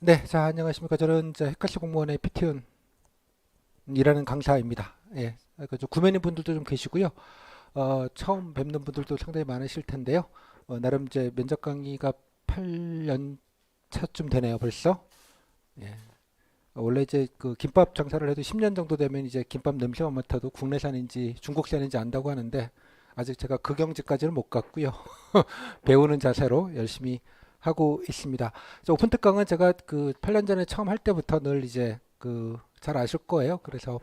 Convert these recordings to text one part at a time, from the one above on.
네, 자, 안녕하십니까. 저는 이제 핵가스 공무원의 피티운이라는 강사입니다. 예, 좀 구매님 분들도 좀 계시고요. 처음 뵙는 분들도 상당히 많으실 텐데요. 나름 이제 면접 강의가 8년 차쯤 되네요, 벌써. 예. 원래 이제 그 김밥 장사를 해도 10년 정도 되면 이제 김밥 냄새만 맡아도 국내산인지 중국산인지 안다고 하는데 아직 제가 그 경지까지는 못 갔고요. 배우는 자세로 열심히 하고 있습니다. 오픈 특강은 제가 그 8년 전에 처음 할 때부터 늘 이제 그 잘 아실 거예요. 그래서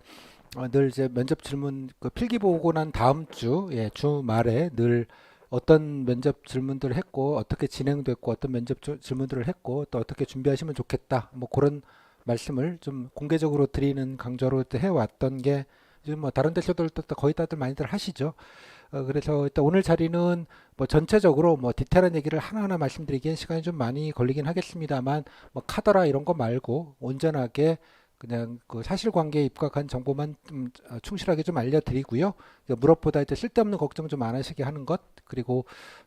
늘 이제 면접 질문 그 필기 보고 난 다음 주, 주말에 늘 어떤 면접 질문들을 했고 어떻게 진행됐고 어떤 면접 질문들을 했고 또 어떻게 준비하시면 좋겠다. 뭐 그런 말씀을 좀 공개적으로 드리는 강좌로 해왔던 게 지금 뭐 다른 데서도 거의 다들 많이들 하시죠. 그래서 일단 오늘 자리는 뭐 전체적으로 뭐 디테일한 얘기를 하나하나 말씀드리기엔 시간이 좀 많이 걸리긴 하겠습니다만 뭐 카더라 이런 거 말고 온전하게 그냥 그 사실관계에 입각한 정보만 좀 충실하게 좀 알려드리고요. 무엇보다 이제 쓸데없는 걱정 좀 안 하시게 하는 것, 그리고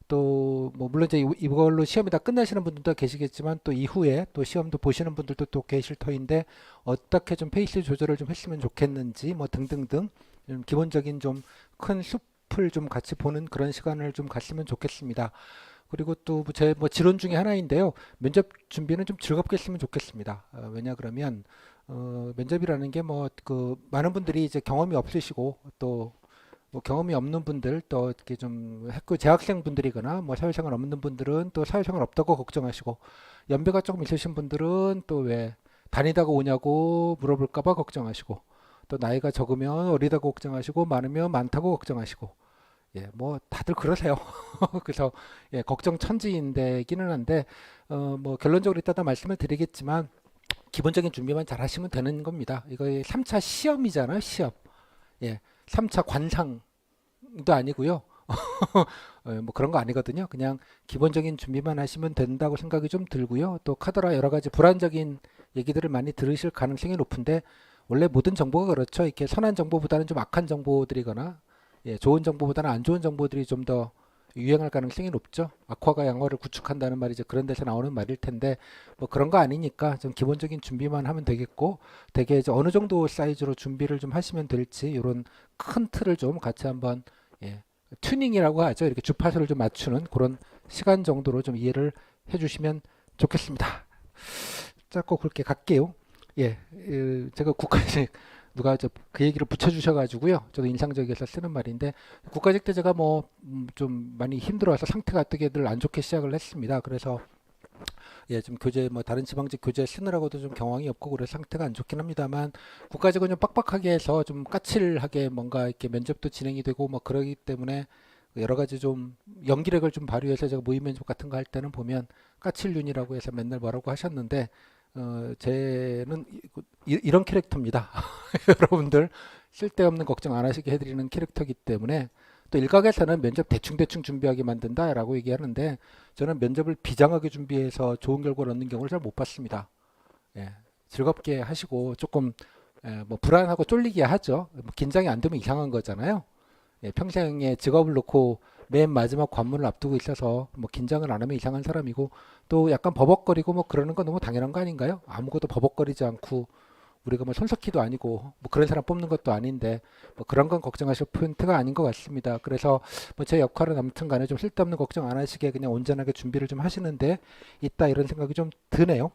또 뭐 물론 이제 이걸로 시험이 다 끝나시는 분들도 계시겠지만 또 이후에 또 시험도 보시는 분들도 또 계실 터인데 어떻게 좀 페이스 조절을 좀 했으면 좋겠는지 뭐 등등등 좀 기본적인 좀 큰 숲을 좀 같이 보는 그런 시간을 좀 갔으면 좋겠습니다. 그리고 또 제 뭐 지론 중에 하나인데요. 면접 준비는 좀 즐겁게 했으면 좋겠습니다. 왜냐 그러면 면접이라는 게 뭐 그 많은 분들이 이제 경험이 없으시고 또 뭐 경험이 없는 분들 또 이렇게 좀 학교 재학생 분들이거나 뭐 사회생활 없는 분들은 또 사회생활 없다고 걱정하시고 연배가 조금 있으신 분들은 또 왜 다니다가 오냐고 물어볼까 봐 걱정하시고 또 나이가 적으면 어리다고 걱정하시고 많으면 많다고 걱정하시고 예, 뭐 다들 그러세요. 그래서 예, 걱정 천지인데기는 한데 뭐 결론적으로 이따가 말씀을 드리겠지만 기본적인 준비만 잘 하시면 되는 겁니다. 이거 3차 시험이잖아요, 시험. 예, 3차 관상도 아니고요. 뭐 그런 거 아니거든요. 그냥 기본적인 준비만 하시면 된다고 생각이 좀 들고요. 또 카더라 여러 가지 불안적인 얘기들을 많이 들으실 가능성이 높은데 원래 모든 정보가 그렇죠. 이렇게 선한 정보보다는 좀 악한 정보들이거나 예, 좋은 정보보다는 안 좋은 정보들이 좀 더 유행할 가능성이 높죠. 악화가 양화를 구축한다는 말이 이제 그런 데서 나오는 말일 텐데 뭐 그런 거 아니니까 좀 기본적인 준비만 하면 되겠고 되게 이제 어느 정도 사이즈로 준비를 좀 하시면 될지 이런 큰 틀을 좀 같이 한번 예, 튜닝이라고 하죠. 이렇게 주파수를 좀 맞추는 그런 시간 정도로 좀 이해를 해주시면 좋겠습니다. 짧고 굵게 갈게요. 예, 제가 국가직 누가 그 얘기를 붙여주셔가지고요. 저도 인상적이어서 쓰는 말인데 국가직 때 제가 뭐 좀 많이 힘들어서 상태가 되게 늘 안 좋게 시작을 했습니다. 그래서 예, 좀 교재 뭐 다른 지방직 교재 쓰느라고도 좀 경황이 없고 그래서 상태가 안 좋긴 합니다만 국가직은 좀 빡빡하게 해서 좀 까칠하게 뭔가 이렇게 면접도 진행이 되고 뭐 그러기 때문에 여러 가지 좀 연기력을 좀 발휘해서 제가 모의 면접 같은 거 할 때는 보면 까칠륜이라고 해서 맨날 뭐라고 하셨는데 쟤는 이런 캐릭터입니다. 여러분들 쓸데없는 걱정 안 하시게 해드리는 캐릭터이기 때문에 또 일각에서는 면접 대충대충 준비하게 만든다라고 얘기하는데 저는 면접을 비장하게 준비해서 좋은 결과를 얻는 경우를 잘 못 봤습니다. 예, 즐겁게 하시고 조금 뭐 불안하고 쫄리게 하죠. 뭐 긴장이 안 되면 이상한 거잖아요. 예, 평생의 직업을 놓고 맨 마지막 관문을 앞두고 있어서 뭐 긴장을 안 하면 이상한 사람이고 또 약간 버벅거리고 뭐 그러는 건 너무 당연한 거 아닌가요? 아무것도 버벅거리지 않고 우리가 뭐 손석희도 아니고 뭐 그런 사람 뽑는 것도 아닌데 뭐 그런 건 걱정하실 포인트가 아닌 것 같습니다. 그래서 뭐 제 역할은 아무튼 간에 좀 쓸데없는 걱정 안 하시게 그냥 온전하게 준비를 좀 하시는데 있다 이런 생각이 좀 드네요.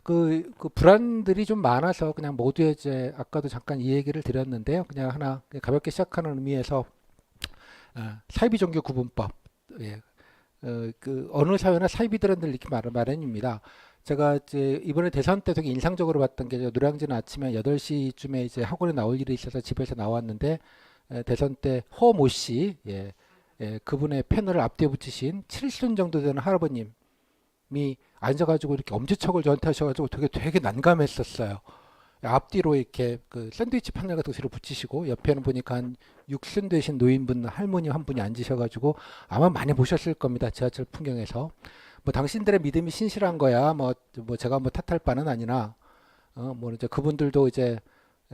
그 불안들이 좀 많아서 그냥 모두의 이제 아까도 잠깐 이 얘기를 드렸는데요. 그냥 하나 그냥 가볍게 시작하는 의미에서 사이비 종교 구분법. 예. 그 어느 사회나 사이비들은 늘 이렇게 마련입니다. 제가 이제 이번에 대선 때 되게 인상적으로 봤던 게 노량진 아침에 8시쯤에 이제 학원에 나올 일이 있어서 집에서 나왔는데 대선 때 허모 씨, 그분의 패널을 앞뒤에 붙이신 7순 정도 되는 할아버님이 앉아가지고 이렇게 엄지척을 저한테 하셔가지고 되게 난감했었어요. 앞뒤로 이렇게 그 샌드위치 판넬 같은 거 뒤로 붙이시고 옆에는 보니까 한 육순 되신 노인분 할머니 한 분이 앉으셔가지고 아마 많이 보셨을 겁니다. 지하철 풍경에서. 뭐 당신들의 믿음이 신실한 거야. 뭐 제가 뭐 탓할 바는 아니나 뭐 이제 그분들도 이제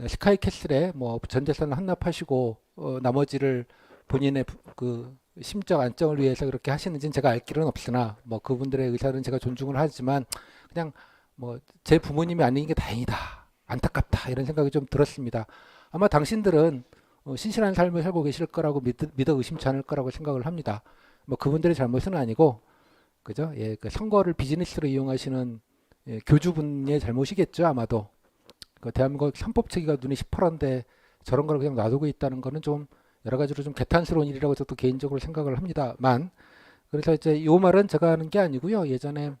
스카이캐슬에 뭐 전 재산을 환납하시고 나머지를 본인의 그 심적 안정을 위해서 그렇게 하시는지는 제가 알 길은 없으나 뭐 그분들의 의사는 제가 존중을 하지만 그냥 뭐 제 부모님이 아닌 게 다행이다, 안타깝다 이런 생각이 좀 들었습니다. 아마 당신들은 신실한 삶을 살고 계실 거라고 믿어 의심치 않을 거라고 생각을 합니다. 뭐 그분들의 잘못은 아니고 그죠? 예, 그 선거를 비즈니스로 이용하시는 예, 교주분의 잘못이겠죠 아마도. 그 대한민국 헌법체계가 눈이 시퍼런데 저런 걸 그냥 놔두고 있다는 거는 좀 여러 가지로 좀 개탄스러운 일이라고 저도 개인적으로 생각을 합니다만, 그래서 이제 요 말은 제가 하는 게 아니고요. 예전에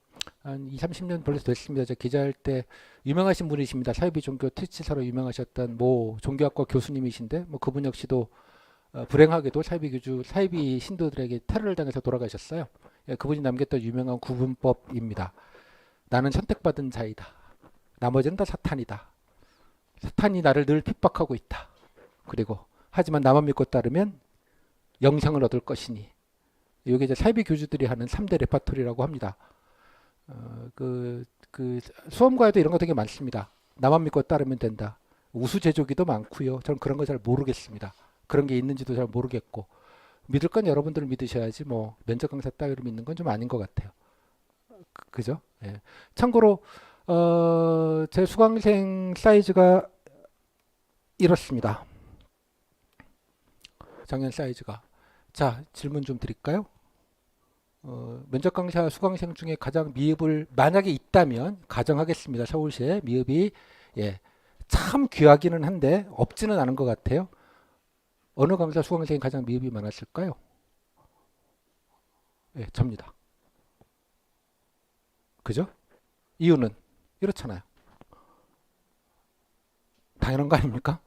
한 2, 30년 벌써 됐습니다. 저 기자할 때 유명하신 분이십니다. 사이비 종교 퇴치사로 유명하셨던 모 종교학과 교수님이신데 뭐 그분 역시도 불행하게도 사이비 교주, 사이비 신도들에게 테러를 당해서 돌아가셨어요. 예, 그분이 남겼던 유명한 구분법입니다. 나는 선택받은 자이다. 나머지는 다 사탄이다. 사탄이 나를 늘 핍박하고 있다. 그리고 하지만 나만 믿고 따르면 영생을 얻을 것이니. 이게 이제 사이비 교주들이 하는 3대 레파토리라고 합니다. 그 수험가에도 이런 거 되게 많습니다. 나만 믿고 따르면 된다. 우수제조기도 많고요. 저는 그런 거 잘 모르겠습니다. 그런 게 있는지도 잘 모르겠고, 믿을 건 여러분들 믿으셔야지 뭐 면접 강사 따위로 믿는 건 좀 아닌 것 같아요. 그죠? 예. 참고로 제 수강생 사이즈가 이렇습니다. 작년 사이즈가. 자, 질문 좀 드릴까요? 면접 강사 수강생 중에 가장 미흡을 만약에 있다면 가정하겠습니다. 서울시에 미흡이 예, 참 귀하기는 한데 없지는 않은 것 같아요. 어느 강사 수강생이 가장 미흡이 많았을까요? 예, 접니다. 그죠? 이유는 이렇잖아요. 당연한 거 아닙니까?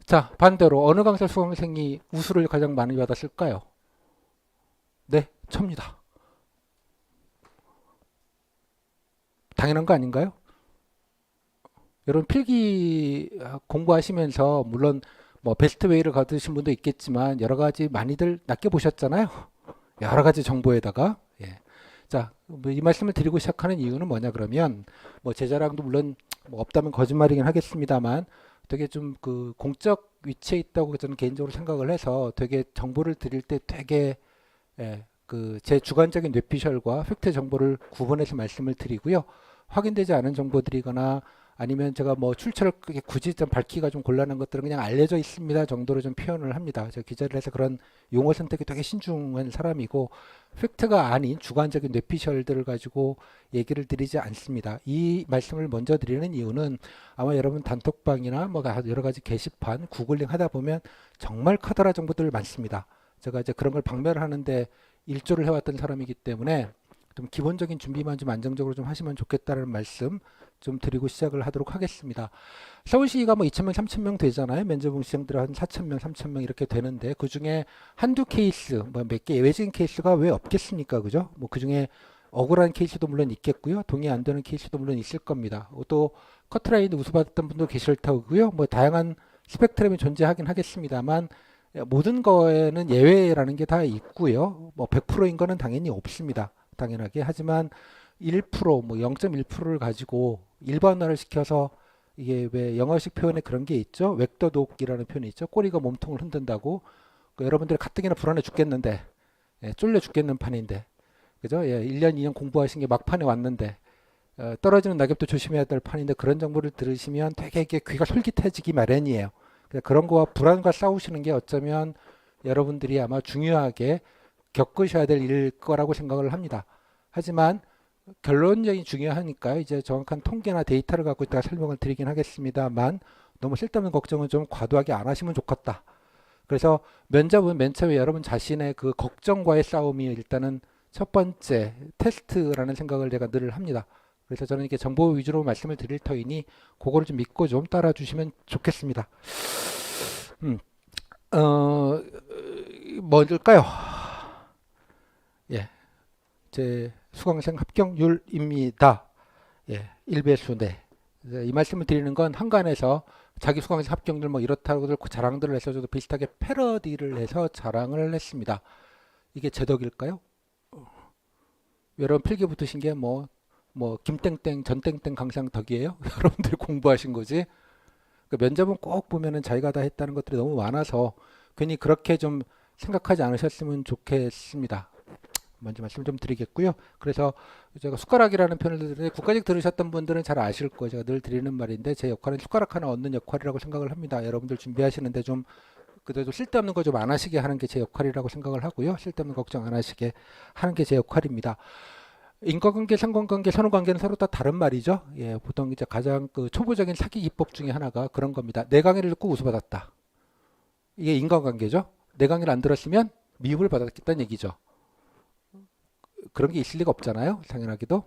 자, 반대로 어느 강사 수강생이 우수를 가장 많이 받았을까요? 네, 접니다. 당연한 거 아닌가요? 여러분 필기 공부하시면서 물론 뭐 베스트웨이를 거두신 분도 있겠지만 여러 가지 많이들 낚여보셨잖아요. 여러 가지 정보에다가 예. 자, 뭐이 말씀을 드리고 시작하는 이유는 뭐냐 그러면 뭐 제 자랑도 물론 뭐 없다면 거짓말이긴 하겠습니다만 되게 좀 그 공적 위치에 있다고 저는 개인적으로 생각을 해서 되게 정보를 드릴 때 되게 예, 그 제 주관적인 뇌피셜과 팩트 정보를 구분해서 말씀을 드리고요. 확인되지 않은 정보들이거나 아니면 제가 뭐 출처를 굳이 좀 밝히기가 좀 곤란한 것들은 그냥 알려져 있습니다 정도로 좀 표현을 합니다. 제가 기자를 해서 그런 용어 선택이 되게 신중한 사람이고 팩트가 아닌 주관적인 뇌피셜들을 가지고 얘기를 드리지 않습니다. 이 말씀을 먼저 드리는 이유는 아마 여러분 단톡방이나 뭐 여러 가지 게시판 구글링 하다 보면 정말 커다란 정보들 많습니다. 제가 이제 그런 걸 박멸하는데 일조를 해왔던 사람이기 때문에 좀 기본적인 준비만 좀 안정적으로 좀 하시면 좋겠다는 말씀 좀 드리고 시작을 하도록 하겠습니다. 서울시가 뭐 2,000명, 3,000명 되잖아요. 면접 응시생들 한 4,000명, 3,000명 이렇게 되는데 그 중에 한두 케이스, 뭐 몇 개 예외적인 케이스가 왜 없겠습니까? 그죠? 뭐 그 중에 억울한 케이스도 물론 있겠고요. 동의 안 되는 케이스도 물론 있을 겁니다. 또 커트라인 우수받았던 분도 계실 테고요. 뭐 다양한 스펙트럼이 존재하긴 하겠습니다만 모든 거에는 예외라는 게 다 있고요. 뭐 100%인 거는 당연히 없습니다. 당연하게. 하지만 1%, 뭐 0.1%를 가지고 일반화를 시켜서 이게 왜 영어식 표현에 그런 게 있죠? 웩더독이라는 표현이 있죠. 꼬리가 몸통을 흔든다고. 그 여러분들이 가뜩이나 불안해 죽겠는데, 예, 쫄려 죽겠는 판인데, 그죠? 예, 1년, 2년 공부하신 게 막판에 왔는데, 떨어지는 낙엽도 조심해야 될 판인데 그런 정보를 들으시면 되게 이게 귀가 솔깃해지기 마련이에요. 그런 거와 불안과 싸우시는 게 어쩌면 여러분들이 아마 중요하게 겪으셔야 될 일일 거라고 생각을 합니다. 하지만 결론적인 중요하니까요. 이제 정확한 통계나 데이터를 갖고 있다가 설명을 드리긴 하겠습니다만 너무 쓸데없는 걱정은 좀 과도하게 안 하시면 좋겠다. 그래서 면접은 맨 처음에 여러분 자신의 그 걱정과의 싸움이 일단은 첫 번째 테스트라는 생각을 제가 늘 합니다. 그래서 저는 이렇게 정보 위주로 말씀을 드릴 터이니 그거를 좀 믿고 좀 따라주시면 좋겠습니다. 뭘까요? 예, 제 수강생 합격률입니다. 예, 1배수 네. 이 말씀을 드리는 건 한간에서 자기 수강생 합격률 뭐 이렇다고 자랑들을 해서 저도 비슷하게 패러디를 해서 자랑을 했습니다. 이게 제 덕일까요? 여러분 필기 붙으신 게 뭐 김땡땡 전땡땡 강상 덕이에요? 여러분들이 공부하신 거지. 그 면접은 꼭 보면은 자기가 다 했다는 것들이 너무 많아서 괜히 그렇게 좀 생각하지 않으셨으면 좋겠습니다. 먼저 말씀 좀 드리겠고요. 그래서 제가 숟가락이라는 표현을 드리는데 국가직 들으셨던 분들은 잘 아실 거예요. 제가 늘 드리는 말인데 제 역할은 숟가락 하나 얻는 역할이라고 생각을 합니다. 여러분들 준비하시는데 좀 그래도 쓸데없는 거 좀 안 하시게 하는 게 제 역할이라고 생각을 하고요. 쓸데없는 걱정 안 하시게 하는 게 제 역할입니다. 인과관계, 상관관계, 선후관계는 서로 다 다른 말이죠. 예, 보통 이제 가장 그 초보적인 사기 기법 중에 하나가 그런 겁니다. 내 강의를 듣고 웃어받았다. 이게 인과관계죠. 내 강의를 안 들었으면 미움을 받았겠다는 얘기죠. 그런 게 있을 리가 없잖아요. 당연하게도.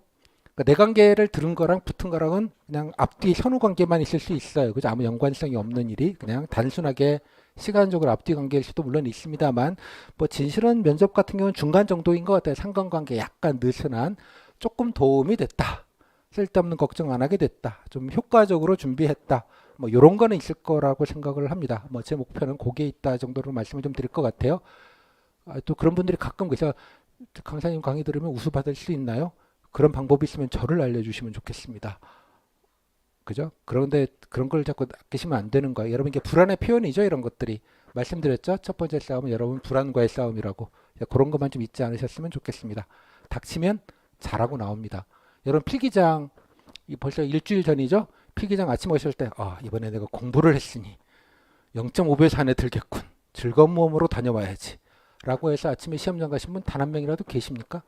그러니까 내 관계를 들은 거랑 붙은 거랑은 그냥 앞뒤 선후 관계만 있을 수 있어요. 그죠? 아무 연관성이 없는 일이 그냥 단순하게 시간적으로 앞뒤 관계일 수도 물론 있습니다만 뭐 진실은 면접 같은 경우는 중간 정도인 것 같아요. 상관관계 약간 느슨한 조금 도움이 됐다. 쓸데없는 걱정 안 하게 됐다. 좀 효과적으로 준비했다. 뭐 이런 거는 있을 거라고 생각을 합니다. 뭐 제 목표는 거기에 있다 정도로 말씀을 좀 드릴 것 같아요. 또 그런 분들이 가끔 그래서 강사님 강의 들으면 우수 받을 수 있나요? 그런 방법이 있으면 저를 알려주시면 좋겠습니다. 그죠? 그런데 그런 걸 자꾸 아끼시면 안 되는 거예요. 여러분 이게 불안의 표현이죠. 이런 것들이. 말씀드렸죠? 첫 번째 싸움은 여러분 불안과의 싸움이라고. 그런 것만 좀 잊지 않으셨으면 좋겠습니다. 닥치면 잘하고 나옵니다. 여러분 필기장 벌써 일주일 전이죠? 필기장 아침 오실 때 이번에 내가 공부를 했으니 0.5배에서 안에 들겠군. 즐거운 마음으로 다녀와야지. 라고 해서 아침에 시험장 가신 분 단 한 명이라도 계십니까?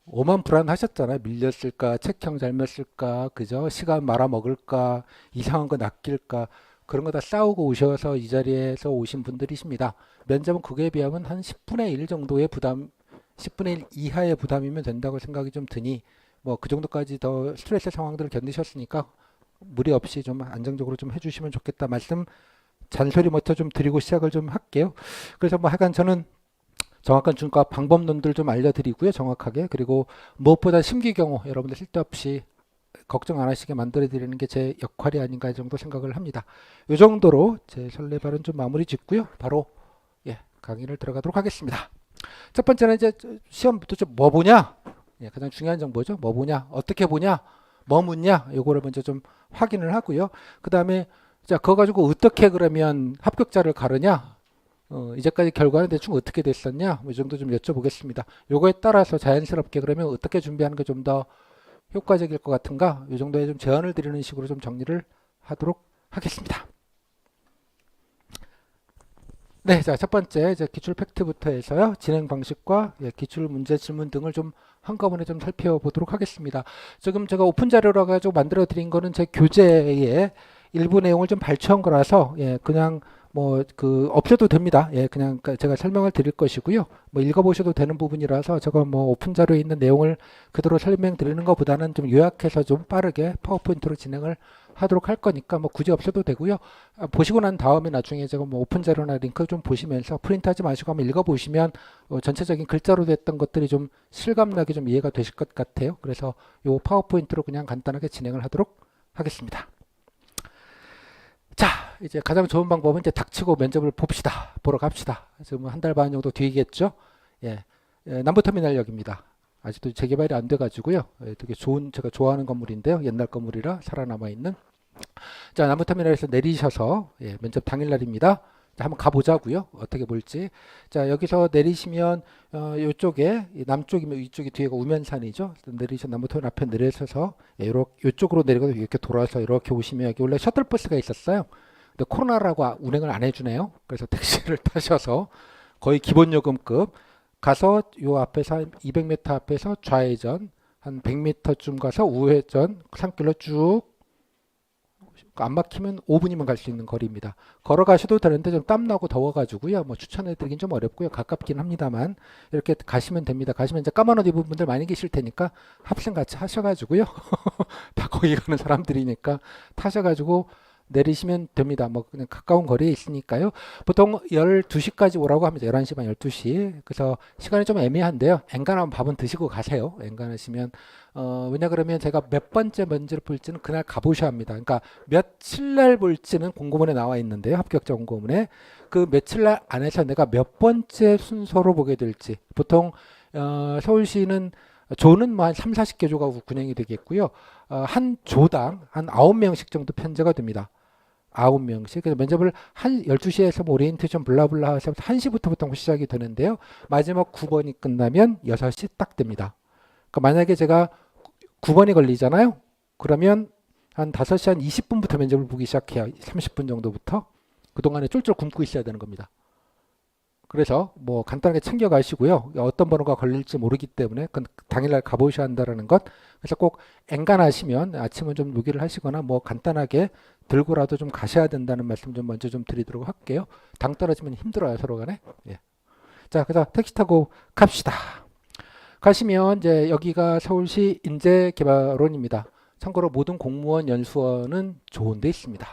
오만 불안하셨잖아요. 밀렸을까, 책형 잘못 쓸까, 그죠? 시간 말아먹을까, 이상한 거 낚일까, 그런 거 다 싸우고 오셔서 이 자리에서 오신 분들이십니다. 면접은 그거에 비하면 한 10분의 1 정도의 부담, 10분의 1 이하의 부담이면 된다고 생각이 좀 드니, 뭐 그 정도까지 더 스트레스 상황들을 견디셨으니까 무리 없이 좀 안정적으로 좀 해주시면 좋겠다 말씀 잔소리부터 좀 드리고 시작을 좀 할게요. 그래서 뭐 하여간 저는 정확한 준과 방법론들 좀 알려드리고요. 정확하게. 그리고 무엇보다 심기경호 여러분들 쓸데없이 걱정 안 하시게 만들어 드리는 게 제 역할이 아닌가 정도 생각을 합니다. 이 정도로 제 설레발은 좀 마무리 짓고요. 바로 강의를 들어가도록 하겠습니다. 첫 번째는 이제 시험부터 좀 뭐 보냐? 가장 중요한 정보죠. 뭐 보냐? 어떻게 보냐? 뭐 묻냐? 요거를 먼저 좀 확인을 하고요. 그 다음에 자, 그거 가지고 어떻게 그러면 합격자를 가르냐? 이제까지 결과는 대충 어떻게 됐었냐? 이 정도 좀 여쭤보겠습니다. 요거에 따라서 자연스럽게 그러면 어떻게 준비하는 게 좀 더 효과적일 것 같은가? 이 정도의 좀 제안을 드리는 식으로 좀 정리를 하도록 하겠습니다. 네, 자, 첫 번째 이제 기출 팩트부터 해서요. 진행 방식과 기출 문제 질문 등을 좀 한꺼번에 좀 살펴보도록 하겠습니다. 지금 제가 오픈 자료로 가지고 만들어 드린 거는 제 교재의 일부 내용을 좀 발췌한 거라서 그냥 뭐 그 없어도 됩니다. 그냥 제가 설명을 드릴 것이고요. 뭐 읽어보셔도 되는 부분이라서 제가 뭐 오픈 자료에 있는 내용을 그대로 설명드리는 것보다는 좀 요약해서 좀 빠르게 파워포인트로 진행을 하도록 할 거니까 뭐 굳이 없어도 되고요. 보시고 난 다음에 나중에 제가 뭐 오픈 자료나 링크 좀 보시면서 프린트하지 마시고 한번 읽어보시면 전체적인 글자로 됐던 것들이 좀 실감나게 좀 이해가 되실 것 같아요. 그래서 요 파워포인트로 그냥 간단하게 진행을 하도록 하겠습니다. 자, 이제 가장 좋은 방법은 이제 닥치고 면접을 봅시다. 보러 갑시다. 지금 한 달 반 정도 뒤겠죠. 남부터미널역입니다. 아직도 재개발이 안 돼가지고요. 되게 좋은 제가 좋아하는 건물인데요. 옛날 건물이라 살아남아 있는. 자, 남부터미널에서 내리셔서 면접 당일날입니다. 자, 한번 가보자고요. 어떻게 볼지. 자, 여기서 내리시면 이쪽에 남쪽이면 이쪽이 뒤에가 우면산이죠. 내리셔 남부터미널 앞에 내려서서 이쪽으로 내려가서 이렇게 돌아서 이렇게 오시면 여기 원래 셔틀버스가 있었어요. 근데 코로나라고 운행을 안 해주네요. 그래서 택시를 타셔서 거의 기본 요금급 가서 요 앞에서 한 200m 앞에서 좌회전 한 100m쯤 가서 우회전 산길로 쭉 안 막히면 5분이면 갈 수 있는 거리입니다. 걸어가셔도 되는데 좀 땀나고 더워가지고요. 뭐 추천해드리긴 좀 어렵고요. 가깝긴 합니다만 이렇게 가시면 됩니다. 가시면 이제 까만 옷 입은 분들 많이 계실 테니까 합승 같이 하셔가지고요. 다 거기 가는 사람들이니까 타셔가지고 내리시면 됩니다. 뭐 그냥 가까운 거리에 있으니까요. 보통 12시까지 오라고 합니다. 11시 반 12시. 그래서 시간이 좀 애매한데요. 엔간하면 밥은 드시고 가세요. 엔간하시면 왜냐 그러면 제가 몇 번째 면접을 볼지는 그날 가보셔야 합니다. 그러니까 며칠 날 볼지는 공고문에 나와 있는데요. 합격자 공고문에 그 며칠 날 안에서 내가 몇 번째 순서로 보게 될지 보통 서울시는 조는 뭐 한 3, 40개 조가 운영이 되겠고요. 한 조당 한 9명씩 정도 편제가 됩니다. 9명씩. 그래서 면접을 12시에서 뭐 오리엔테이션 블라블라 해서 1시부터 보통 시작이 되는데요. 마지막 9번이 끝나면 6시 딱 됩니다. 그러니까 만약에 제가 9번이 걸리잖아요. 그러면 한 5시 한 20분부터 면접을 보기 시작해요. 30분 정도부터. 그동안에 쫄쫄 굶고 있어야 되는 겁니다. 그래서 뭐 간단하게 챙겨 가시고요. 어떤 번호가 걸릴지 모르기 때문에 그건 당일날 가보셔야 한다는 것. 그래서 꼭 엔간하시면 아침은 좀 요기를 하시거나 뭐 간단하게 들고라도 좀 가셔야 된다는 말씀 좀 먼저 좀 드리도록 할게요. 당 떨어지면 힘들어요, 서로 간에. 예. 자, 그래서 택시 타고 갑시다. 가시면 이제 여기가 서울시 인재개발원입니다. 참고로 모든 공무원 연수원은 좋은 데 있습니다.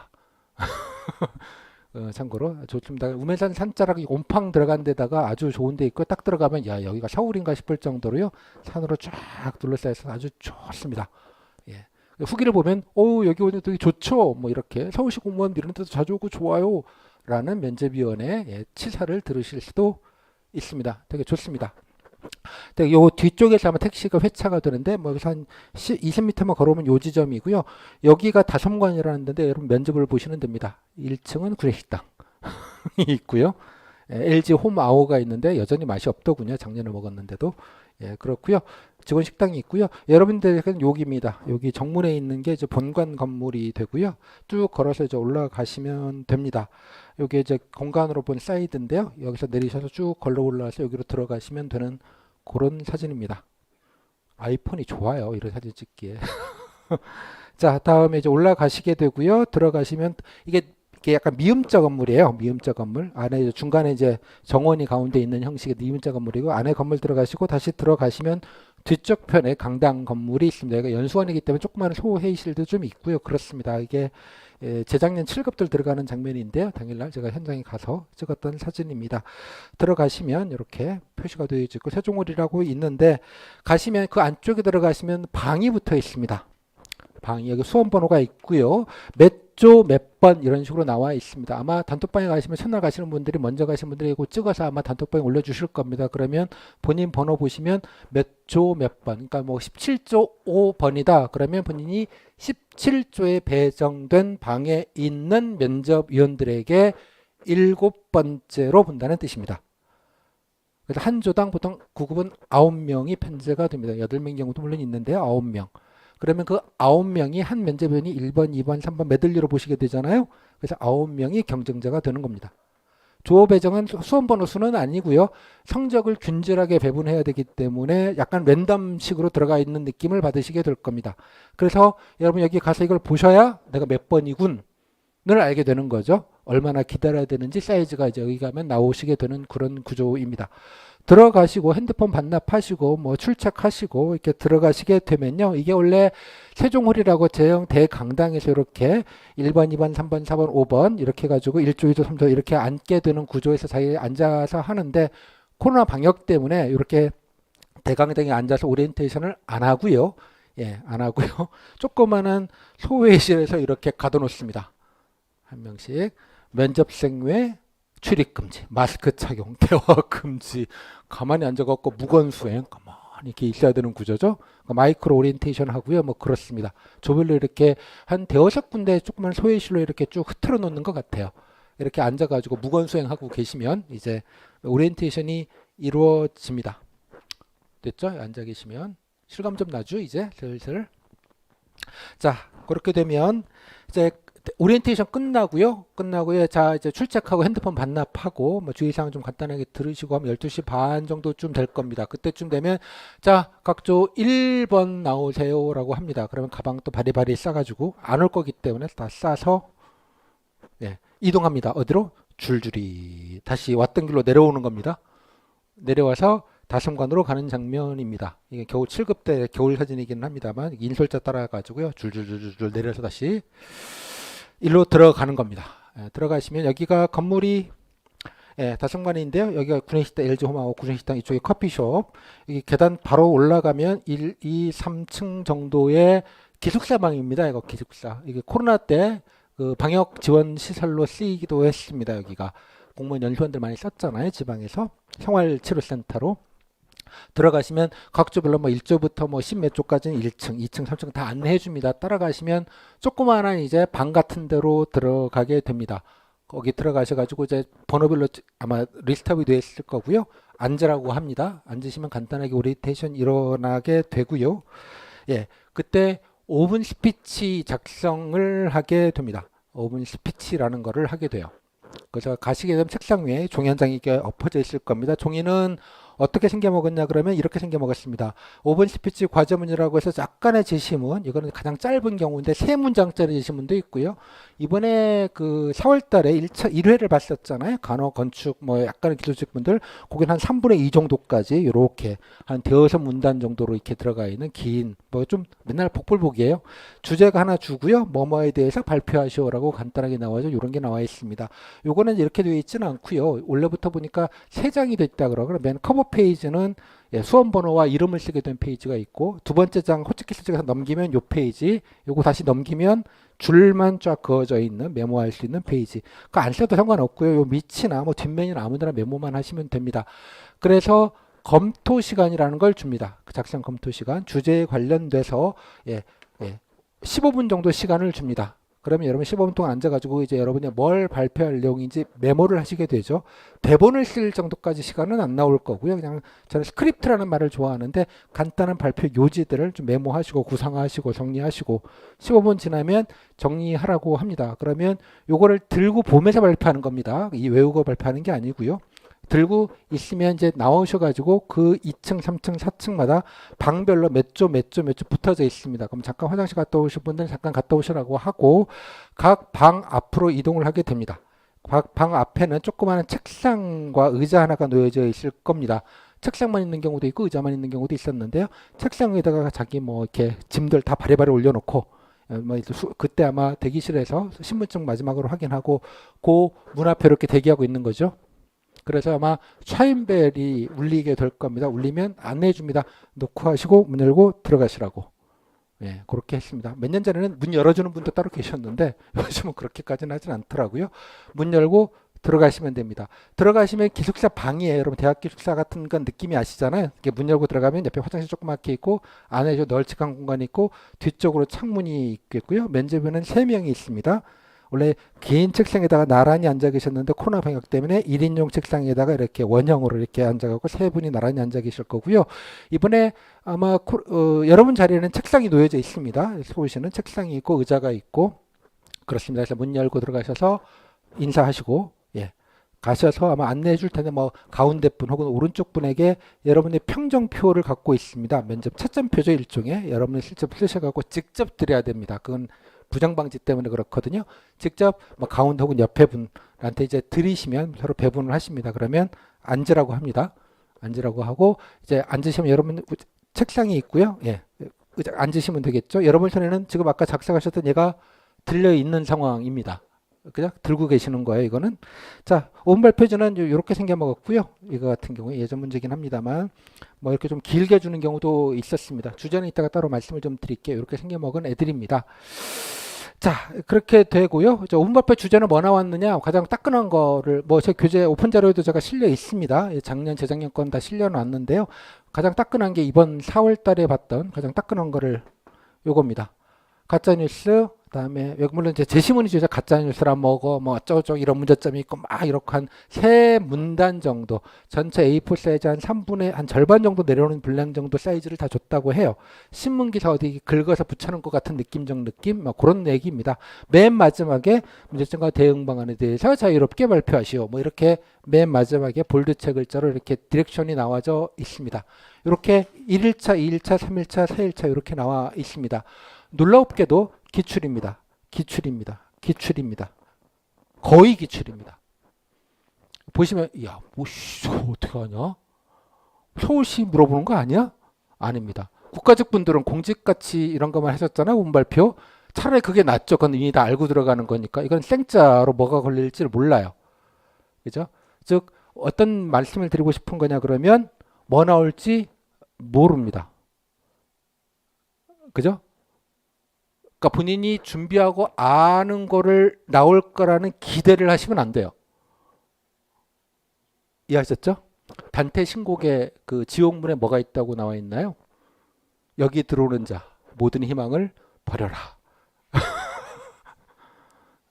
참고로 좋습니다. 우매산 산자락이 옴팡 들어간 데다가 아주 좋은 데 있고 딱 들어가면 야 여기가 서울인가 싶을 정도로요. 산으로 쫙 둘러싸여서 아주 좋습니다. 예. 후기를 보면 여기 오니 되게 좋죠. 뭐 이렇게 서울시 공무원 이런 데도 자주 오고 좋아요. 라는 면접위원회 치사를 들으실 수도 있습니다. 되게 좋습니다. 요 뒤쪽에서 아마 택시가 회차가 되는데 뭐 한 20m만 걸어오면 요 지점이고요. 여기가 다섬관이라는 데인데 여러분 면접을 보시면 됩니다. 1층은 구내식당이 있고요. LG 홈아오가 있는데 여전히 맛이 없더군요. 작년에 먹었는데도. 예, 그렇고요. 직원 식당이 있고요. 여러분들은 여기입니다. 여기 정문에 있는 게 이제 본관 건물이 되고요. 쭉 걸어서 이제 올라가시면 됩니다. 여기 이제 공간으로 본 사이드인데요. 여기서 내리셔서 쭉 걸어 올라와서 여기로 들어가시면 되는 그런 사진입니다. 아이폰이 좋아요. 이런 사진 찍기에. 자, 다음에 이제 올라가시게 되고요. 들어가시면 이게 약간 미음자 건물이에요. 미음자 건물. 안에 이제 중간에 이제 정원이 가운데 있는 형식의 미음자 건물이고 안에 건물 들어가시고 다시 들어가시면 뒤쪽 편에 강당 건물이 있습니다. 여기가 연수원이기 때문에 조그마한 소회의실도 좀 있고요. 그렇습니다. 이게 재작년 7급들 들어가는 장면인데요. 당일날 제가 현장에 가서 찍었던 사진입니다. 들어가시면 이렇게 표시가 되어 있고 세종홀이라고 있는데 가시면 그 안쪽에 들어가시면 방이 붙어 있습니다. 방이 여기 수험 번호가 있고요. 몇 조 몇 번 이런 식으로 나와 있습니다. 아마 단톡방에 가시면 첫날 가시는 분들이 먼저 가시는 분들이 이거 찍어서 아마 단톡방에 올려주실 겁니다. 그러면 본인 번호 보시면 몇 조 몇 번, 그러니까 뭐 17조 5번이다. 그러면 본인이 17조에 배정된 방에 있는 면접위원들에게 7번째로 본다는 뜻입니다. 그래서 한 조당 보통 9급은 9명이 편제가 됩니다. 8명 경우도 물론 있는데요. 9명. 그러면 그 9명이 한 면접위원이 1번, 2번, 3번 메들리로 보시게 되잖아요. 그래서 9명이 경쟁자가 되는 겁니다. 조 배정은 수험 번호 수는 아니고요. 성적을 균질하게 배분해야 되기 때문에 약간 랜덤식으로 들어가 있는 느낌을 받으시게 될 겁니다. 그래서 여러분 여기 가서 이걸 보셔야 내가 몇 번이군을 알게 되는 거죠. 얼마나 기다려야 되는지 사이즈가 이제 여기 가면 나오시게 되는 그런 구조입니다. 들어가시고 핸드폰 반납하시고 뭐 출첵하시고 이렇게 들어가시게 되면요. 이게 원래 세종홀이라고 제형 대강당에서 이렇게 1번, 2번, 3번, 4번, 5번 이렇게 해가지고 1조, 2조, 3조 이렇게 앉게 되는 구조에서 자기 앉아서 하는데 코로나 방역 때문에 이렇게 대강당에 앉아서 오리엔테이션을 안 하고요. 예, 안 하고요. 조그마한 소회실에서 이렇게 가둬놓습니다. 한 명씩 면접생 외 출입 금지, 마스크 착용, 대화 금지, 가만히 앉아갖고 무건수행, 가만히 이렇게 있어야 되는 구조죠. 그러니까 마이크로 오리엔테이션 하고요. 뭐 그렇습니다. 조별로 이렇게 한 대여섯 군데 조그만 소회실로 이렇게 쭉 흐트러 놓는 것 같아요. 이렇게 앉아가지고 무건수행하고 계시면 이제 오리엔테이션이 이루어집니다. 됐죠? 앉아 계시면 실감 좀 나죠? 이제 슬슬. 자, 그렇게 되면 이제 오리엔테이션 끝나고요. 자, 이제 출첵하고 핸드폰 반납하고 뭐 주의사항 좀 간단하게 들으시고 하면 12시 반 정도쯤 될 겁니다. 그때쯤 되면 자, 각조 1번 나오세요라고 합니다. 그러면 가방 또 바리바리 싸가지고 안 올 거기 때문에 다 싸서 이동합니다. 어디로? 줄줄이 다시 왔던 길로 내려오는 겁니다. 내려와서 다섬관으로 가는 장면입니다. 이게 겨우 7급 때 겨울 사진이기는 합니다만 인솔자 따라가지고요. 줄줄줄줄 내려서 다시 일로 들어가는 겁니다. 들어가시면 여기가 건물이 다섬관인데요. 여기가 구내식당 LG 홈하고 구내식당 이쪽에 커피숍. 여기 계단 바로 올라가면 1, 2, 3층 정도의 기숙사방입니다. 이거 기숙사. 이게 코로나 때 그 방역 지원 시설로 쓰이기도 했습니다. 여기가 공무원 연수원들 많이 썼잖아요. 지방에서 생활치료센터로. 들어가시면 각 조별로 뭐 1조부터 뭐 10 몇 조까지는 1층, 2층, 3층 다 안내해 줍니다. 따라가시면 조그마한 이제 방 같은 데로 들어가게 됩니다. 거기 들어가셔가지고 이제 번호별로 아마 리스트업이 되어 있을 거고요. 앉으라고 합니다. 앉으시면 간단하게 오리엔테이션 일어나게 되고요. 예, 그때 5분 스피치 작성을 하게 됩니다. 5분 스피치라는 거를 하게 돼요. 그래서 가시게 되면 책상 위에 종이 한 장이 이렇게 엎어져 있을 겁니다. 종이는 어떻게 생겨 먹었냐 그러면 이렇게 생겨 먹었습니다. 5분 스피치 과제문이라고 해서 약간의 제시문, 이거는 가장 짧은 경우인데 3문장짜리 제시문도 있고요. 이번에 그 4월 달에 1회를 봤었잖아요. 간호, 건축, 뭐 약간의 기술직 분들, 거긴 한 3분의 2 정도까지 이렇게 한 대여섯 문단 정도로 이렇게 들어가 있는 긴, 뭐 좀 맨날 복불복이에요. 주제가 하나 주고요. 뭐뭐에 대해서 발표하시오라고 간단하게 나와죠. 이런 게 나와 있습니다. 요거는 이렇게 되어 있지는 않고요. 원래부터 보니까 3장이 됐다 그러고 맨 커버 페이지는 수험 번호와 이름을 쓰게 된 페이지가 있고, 두 번째 장 호치키스 쪽에서 넘기면 요 페이지, 요거 다시 넘기면 줄만 쫙 그어져 있는 메모할 수 있는 페이지. 그거 안 써도 상관없고요. 요 밑이나 뭐 뒷면이나 아무데나 메모만 하시면 됩니다. 그래서 검토 시간이라는 걸 줍니다. 그 작성 검토 시간, 주제에 관련돼서 15분 정도 시간을 줍니다. 그러면 여러분 15분 동안 앉아가지고 이제 여러분이 뭘 발표할 내용인지 메모를 하시게 되죠. 대본을 쓸 정도까지 시간은 안 나올 거고요. 그냥 저는 스크립트라는 말을 좋아하는데 간단한 발표 요지들을 좀 메모하시고 구상하시고 정리하시고 15분 지나면 정리하라고 합니다. 그러면 요거를 들고 보면서 발표하는 겁니다. 이 외우고 발표하는 게 아니고요. 들고 있으면 이제 나오셔가지고 그 2층, 3층, 4층마다 방별로 몇 조 붙어져 있습니다. 그럼 잠깐 화장실 갔다 오실 분들은 잠깐 갔다 오시라고 하고 각 방 앞으로 이동을 하게 됩니다. 각 방 앞에는 조그마한 책상과 의자 하나가 놓여져 있을 겁니다. 책상만 있는 경우도 있고 의자만 있는 경우도 있었는데요. 책상 위에다가 자기 뭐 이렇게 짐들 다 바리바리 올려놓고 그때 아마 대기실에서 신분증 마지막으로 확인하고 그 문 앞에 이렇게 대기하고 있는 거죠. 그래서 아마 차인벨이 울리게 될 겁니다. 울리면 안내해 줍니다. 놓고 하시고 문 열고 들어가시라고. 예, 그렇게 했습니다. 몇 년 전에는 문 열어주는 분도 따로 계셨는데 요즘은 그렇게까지는 하진 않더라고요. 문 열고 들어가시면 됩니다. 들어가시면 기숙사 방이에요. 여러분 대학 기숙사 같은 건 느낌이 아시잖아요. 이렇게 문 열고 들어가면 옆에 화장실 조그맣게 있고 안에 좀 널찍한 공간이 있고 뒤쪽으로 창문이 있겠고요. 면접에는 3명이 있습니다. 원래 긴 책상에다가 나란히 앉아 계셨는데 코로나 방역 때문에 1인용 책상에다가 이렇게 원형으로 이렇게 앉아갖고 3분이 나란히 앉아 계실 거고요. 이번에 아마 여러분 자리에는 책상이 놓여져 있습니다. 보시는 책상이 있고 의자가 있고 그렇습니다. 그래서 문 열고 들어가셔서 인사하시고 가셔서 아마 안내해 줄 텐데 뭐 가운데 분 혹은 오른쪽 분에게 여러분의 평정표를 갖고 있습니다. 면접 채점표죠 일종의. 여러분이 실제 쓰셔갖고 직접 드려야 됩니다. 그건 부정방지 때문에 그렇거든요. 직접 뭐 가운데 혹은 옆에 분한테 이제 드리시면 서로 배분을 하십니다. 그러면 앉으라고 합니다. 앉으라고 하고 이제 앉으시면 여러분 책상이 있고요. 앉으시면 되겠죠. 여러분 손에는 지금 아까 작성하셨던 얘가 들려 있는 상황입니다. 그냥 들고 계시는 거예요. 이거는 자, 오분발표지는 이렇게 생겨 먹었고요. 이거 같은 경우에 예전 문제긴 합니다만 뭐 이렇게 좀 길게 주는 경우도 있었습니다. 주제는 이따가 따로 말씀을 좀 드릴게요. 이렇게 생겨 먹은 애들입니다. 자, 그렇게 되고요. 오분발표 주제는 뭐 나왔느냐? 가장 따끈한 거를 뭐 제 교재 오픈 자료에도 제가 실려 있습니다. 작년, 재작년 건 다 실려 놨는데요. 가장 따끈한 게 이번 4월 달에 봤던 가장 따끈한 거를 요겁니다. 가짜뉴스, 그다음에 물론 이제 제시문이죠. 가짜뉴스라 뭐고 뭐 어쩌고저쩌고 이런 문제점이 있고 막 이렇게 한 3문단 정도 전체 A4 사이즈 한 3분의 한 절반 정도 내려오는 분량 정도 사이즈를 다 줬다고 해요. 신문기사 어디 긁어서 붙여놓은 것 같은 느낌적 느낌 뭐 그런 얘기입니다. 맨 마지막에 문제점과 대응 방안에 대해서 자유롭게 발표하시오. 뭐 이렇게 맨 마지막에 볼드체 글자로 이렇게 디렉션이 나와져 있습니다. 이렇게 1일차, 2일차, 3일차, 4일차 이렇게 나와 있습니다. 놀랍게도 기출입니다. 기출입니다. 거의 기출입니다. 보시면 야, 뭐 어떻게 하냐? 서울시 물어보는 거 아니야? 아닙니다. 국가직 분들은 공직가치 이런 것만 하셨잖아요. 운발표. 차라리 그게 낫죠. 그건 이미 다 알고 들어가는 거니까. 이건 생짜로 뭐가 걸릴지를 몰라요. 그죠? 즉 어떤 말씀을 드리고 싶은 거냐 그러면 뭐 나올지 모릅니다. 그죠? 그러니까 본인이 준비하고 아는 거를 나올 거라는 기대를 하시면 안 돼요. 이해하셨죠? 단테 신곡에 그 지옥문에 뭐가 있다고 나와 있나요? 여기 들어오는 자 모든 희망을 버려라.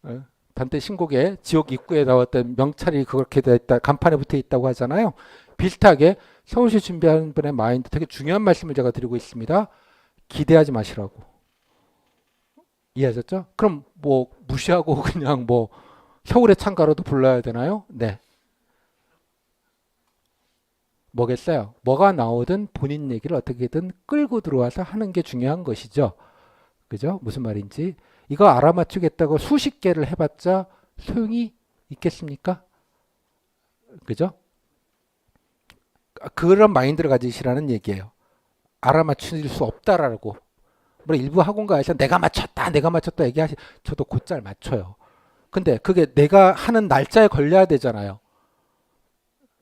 어? 단테 신곡에 지옥 입구에 나왔던 명찰이 그렇게 돼 있다, 간판에 붙어 있다고 하잖아요. 비슷하게 서울시 준비하는 분의 마인드, 되게 중요한 말씀을 제가 드리고 있습니다. 기대하지 마시라고. 이해하셨죠? 그럼 뭐 무시하고 그냥 뭐 서울의 창가로도 불러야 되나요? 네. 뭐겠어요? 뭐가 나오든 본인 얘기를 어떻게든 끌고 들어와서 하는 게 중요한 것이죠. 그죠? 무슨 말인지. 이거 알아맞추겠다고 수십 개를 해봤자 소용이 있겠습니까? 그죠? 그런 마인드를 가지시라는 얘기예요. 알아맞힐 수 없다라고. 물론 일부 학원가에서 내가 맞췄다 얘기하시, 저도 곧잘 맞춰요. 근데 그게 내가 하는 날짜에 걸려야 되잖아요.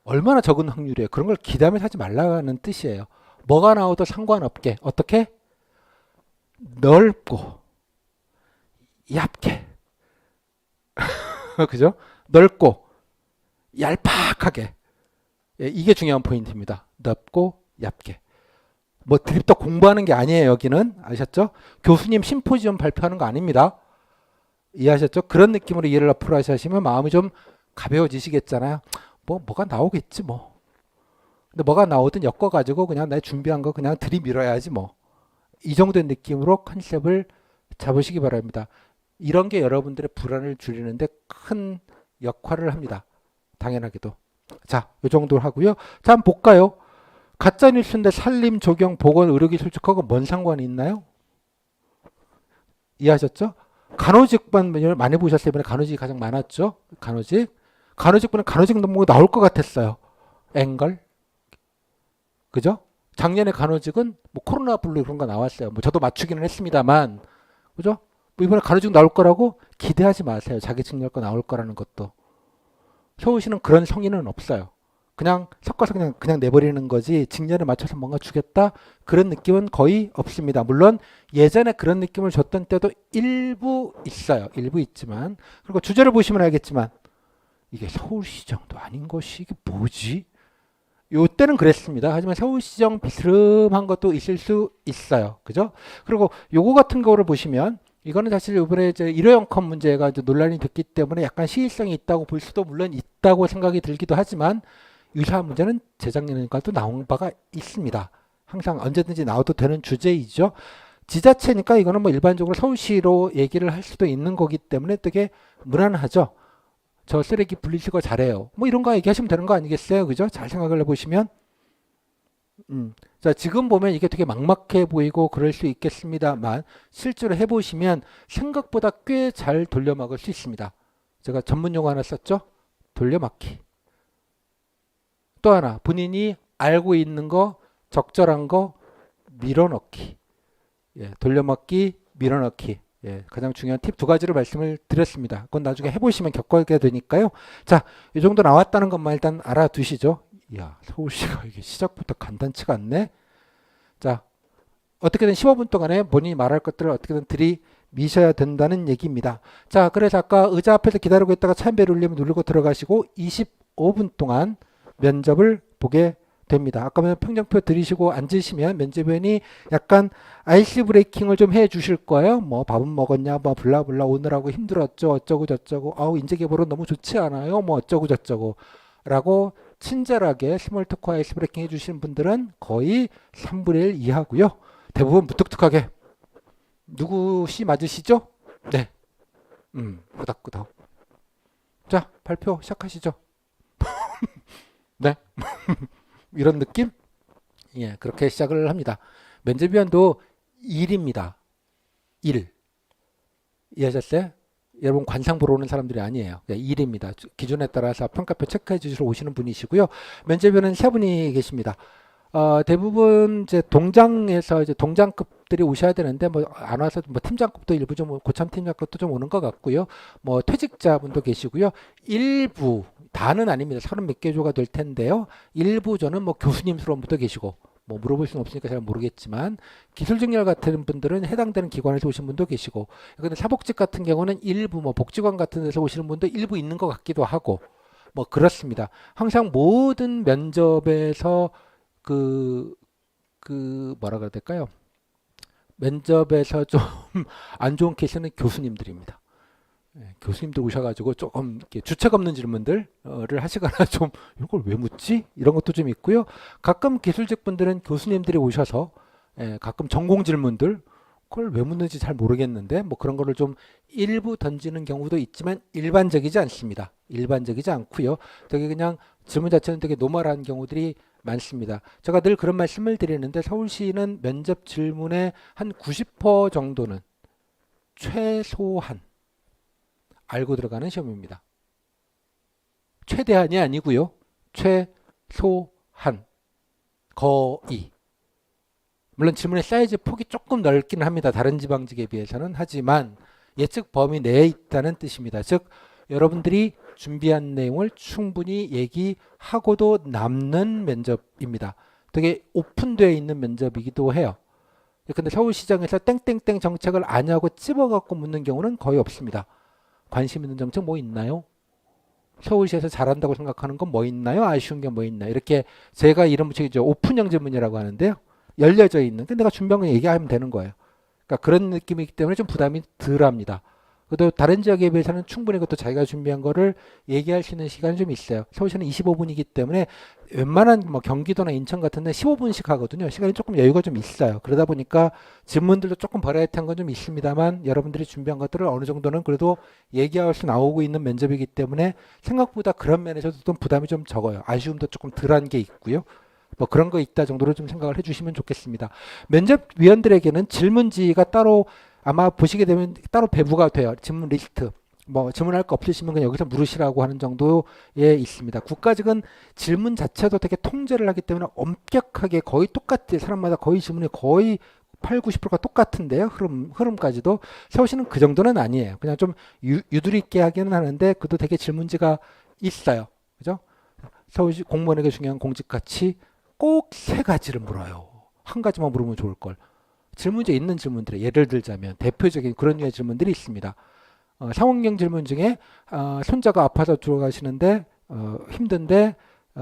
얼마나 적은 확률이에요. 그런 걸 기대하면서 하지 말라는 뜻이에요. 뭐가 나와도 상관없게 어떻게 넓고 얇게 그죠? 넓고 얄팍하게. 예, 이게 중요한 포인트입니다. 넓고 얇게. 뭐 드립도 공부하는 게 아니에요. 여기는 아셨죠? 교수님 심포지엄 발표하는 거 아닙니다. 이해하셨죠? 그런 느낌으로 이해를 앞으로 하시면 마음이 좀 가벼워지시겠잖아요. 뭐가 나오겠지 뭐. 근데 뭐가 나오든 엮어가지고 그냥 내 준비한 거 그냥 들이밀어야지 뭐. 이 정도의 느낌으로 컨셉을 잡으시기 바랍니다. 이런 게 여러분들의 불안을 줄이는데 큰 역할을 합니다. 당연하게도. 자, 이 정도로 하고요. 자, 한번 볼까요? 가짜뉴스인데 산림, 조경, 보건, 의료기술직하고 뭔 상관이 있나요? 이해하셨죠? 간호직반 많이 보셨어요. 이번에 간호직이 가장 많았죠? 간호직분은 간호직 논문이 나올 것 같았어요. 앵걸. 그죠? 작년에 간호직은 뭐 코로나 블루 그런 거 나왔어요. 뭐 저도 맞추기는 했습니다만. 그죠? 뭐 이번에 간호직 나올 거라고 기대하지 마세요. 자기증명과 나올 거라는 것도. 서울시는 그런 성의는 없어요. 그냥 섞어서 그냥 내버리는 거지 직렬에 맞춰서 뭔가 주겠다 그런 느낌은 거의 없습니다. 물론 예전에 그런 느낌을 줬던 때도 일부 있어요. 일부 있지만. 그리고 주제를 보시면 알겠지만 이게 서울시정도 아닌 것이 이게 뭐지? 요때는 그랬습니다. 하지만 서울시정 비스름한 것도 있을 수 있어요. 그죠? 그리고 요거 같은 거를 보시면 이거는 사실 이번에 이제 일회용 컵 문제가 이제 논란이 됐기 때문에 약간 시의성이 있다고 볼 수도 물론 있다고 생각이 들기도 하지만 유사한 문제는 재작년에도 나온 바가 있습니다. 항상 언제든지 나와도 되는 주제이죠. 지자체니까 이거는 뭐 일반적으로 서울시로 얘기를 할 수도 있는 거기 때문에 되게 무난하죠. 저 쓰레기 분리수거 거 잘해요. 뭐 이런 거 얘기하시면 되는 거 아니겠어요? 그죠? 잘 생각을 해보시면. 자, 지금 보면 이게 되게 막막해 보이고 그럴 수 있겠습니다만 실제로 해보시면 생각보다 꽤 잘 돌려막을 수 있습니다. 제가 전문 용어 하나 썼죠? 돌려막기. 또 하나, 본인이 알고 있는 거, 적절한 거 밀어넣기. 예, 돌려막기, 밀어넣기. 예, 가장 중요한 팁 두 가지를 말씀을 드렸습니다. 그건 나중에 해보시면 겪게 되니까요. 자, 이 정도 나왔다는 것만 일단 알아두시죠. 이야, 서울시가 이게 시작부터 간단치가 않네. 자, 어떻게든 15분 동안에 본인이 말할 것들을 어떻게든 들이미셔야 된다는 얘기입니다. 자, 그래서 아까 의자 앞에서 기다리고 있다가 차인벨 울리면 누르고 들어가시고 25분 동안 면접을 보게 됩니다. 아까 평정표 들이시고 앉으시면 면접위원이 약간 아이스 브레이킹을 좀 해 주실 거예요. 뭐 밥은 먹었냐, 뭐 블라블라 오늘하고 힘들었죠, 어쩌고 저쩌고, 아우 인재개발은 너무 좋지 않아요, 뭐 어쩌고 저쩌고 라고 친절하게 스몰 토크 아이스 브레이킹 해주시는 분들은 거의 3분의 1 이하고요. 대부분 무뚝뚝하게 누구시 맞으시죠? 네, 끄덕끄덕. 자, 발표 시작하시죠. 네. 이런 느낌? 예, 그렇게 시작을 합니다. 면접위원도 일입니다. 일. 이해하셨어요? 여러분 관상 보러 오는 사람들이 아니에요. 일입니다. 기준에 따라서 평가표 체크해 주시러 오시는 분이시고요. 면접위원은 세 분이 계십니다. 대부분 이제 동장에서 이제 동장급들이 오셔야 되는데 뭐 안 와서 뭐 팀장급도 일부 좀 고참 팀장급도 좀 오는 것 같고요. 뭐 퇴직자분도 계시고요. 일부 다는 아닙니다. 30몇 개 조가 될 텐데요. 일부 저는 뭐 교수님스러운 분도 계시고 뭐 물어볼 수는 없으니까 잘 모르겠지만 기술직렬 같은 분들은 해당되는 기관에서 오신 분도 계시고 근데 사복직 같은 경우는 일부 뭐 복지관 같은 데서 오시는 분도 일부 있는 것 같기도 하고 뭐 그렇습니다. 항상 모든 면접에서 그, 뭐라 그래야 될까요? 면접에서 좀 안 좋은 케이스는 교수님들입니다. 교수님들 오셔가지고 조금 이렇게 주책 없는 질문들을 하시거나 좀 이걸 왜 묻지? 이런 것도 좀 있고요. 가끔 기술직 분들은 교수님들이 오셔서 가끔 전공 질문들 그걸 왜 묻는지 잘 모르겠는데 뭐 그런 거를 좀 일부 던지는 경우도 있지만 일반적이지 않습니다. 일반적이지 않고요. 되게 그냥 질문 자체는 되게 노멀한 경우들이 많습니다. 제가 늘 그런 말씀을 드리는데 서울시는 면접 질문의 한 90% 정도는 최소한 알고 들어가는 시험입니다. 최대한이 아니고요. 최소한 거의. 물론 질문의 사이즈 폭이 조금 넓기는 합니다. 다른 지방직에 비해서는. 하지만 예측 범위 내에 있다는 뜻입니다. 즉 여러분들이 준비한 내용을 충분히 얘기하고도 남는 면접입니다. 되게 오픈되어 있는 면접이기도 해요. 근데 서울시장에서 땡땡땡 정책을 아냐고 찝어갖고 묻는 경우는 거의 없습니다. 관심 있는 정책 뭐 있나요? 서울시에서 잘한다고 생각하는 건 뭐 있나요? 아쉬운 게 뭐 있나요? 이렇게 제가 이름 붙이죠. 오픈형 질문이라고 하는데요. 열려져 있는. 근데 내가 준비한 거 얘기하면 되는 거예요. 그러니까 그런 느낌이기 때문에 좀 부담이 덜합니다. 그래도 다른 지역에 비해서는 충분히 그것도 자기가 준비한 거를 얘기할 수 있는 시간이 좀 있어요. 서울시는 25분이기 때문에 웬만한 뭐 경기도나 인천 같은 데 15분씩 하거든요. 시간이 조금 여유가 좀 있어요. 그러다 보니까 질문들도 조금 버라이어티한 건 좀 있습니다만 여러분들이 준비한 것들을 어느 정도는 그래도 얘기할 수 나오고 있는 면접이기 때문에 생각보다 그런 면에서도 좀 부담이 좀 적어요. 아쉬움도 조금 덜한 게 있고요. 뭐 그런 거 있다 정도로 좀 생각을 해주시면 좋겠습니다. 면접위원들에게는 질문지가 따로 아마 보시게 되면 따로 배부가 돼요. 질문 리스트. 뭐 질문할 거 없으시면 그냥 여기서 물으시라고 하는 정도에 있습니다. 국가직은 질문 자체도 되게 통제를 하기 때문에 엄격하게 거의 똑같아요. 사람마다 거의 질문이 거의 8, 90%가 똑같은데요. 흐름까지도. 서울시는 그 정도는 아니에요. 그냥 좀 유두리 있게 하기는 하는데 그래도 되게 질문지가 있어요. 그죠? 서울시 공무원에게 중요한 공직 가치 꼭 세 가지를 물어요. 한 가지만 물으면 좋을 걸. 질문지에 있는 질문들에 예를 들자면 대표적인 그런 류의 질문들이 있습니다. 상황형 질문 중에 손자가 아파서 들어가시는데 힘든데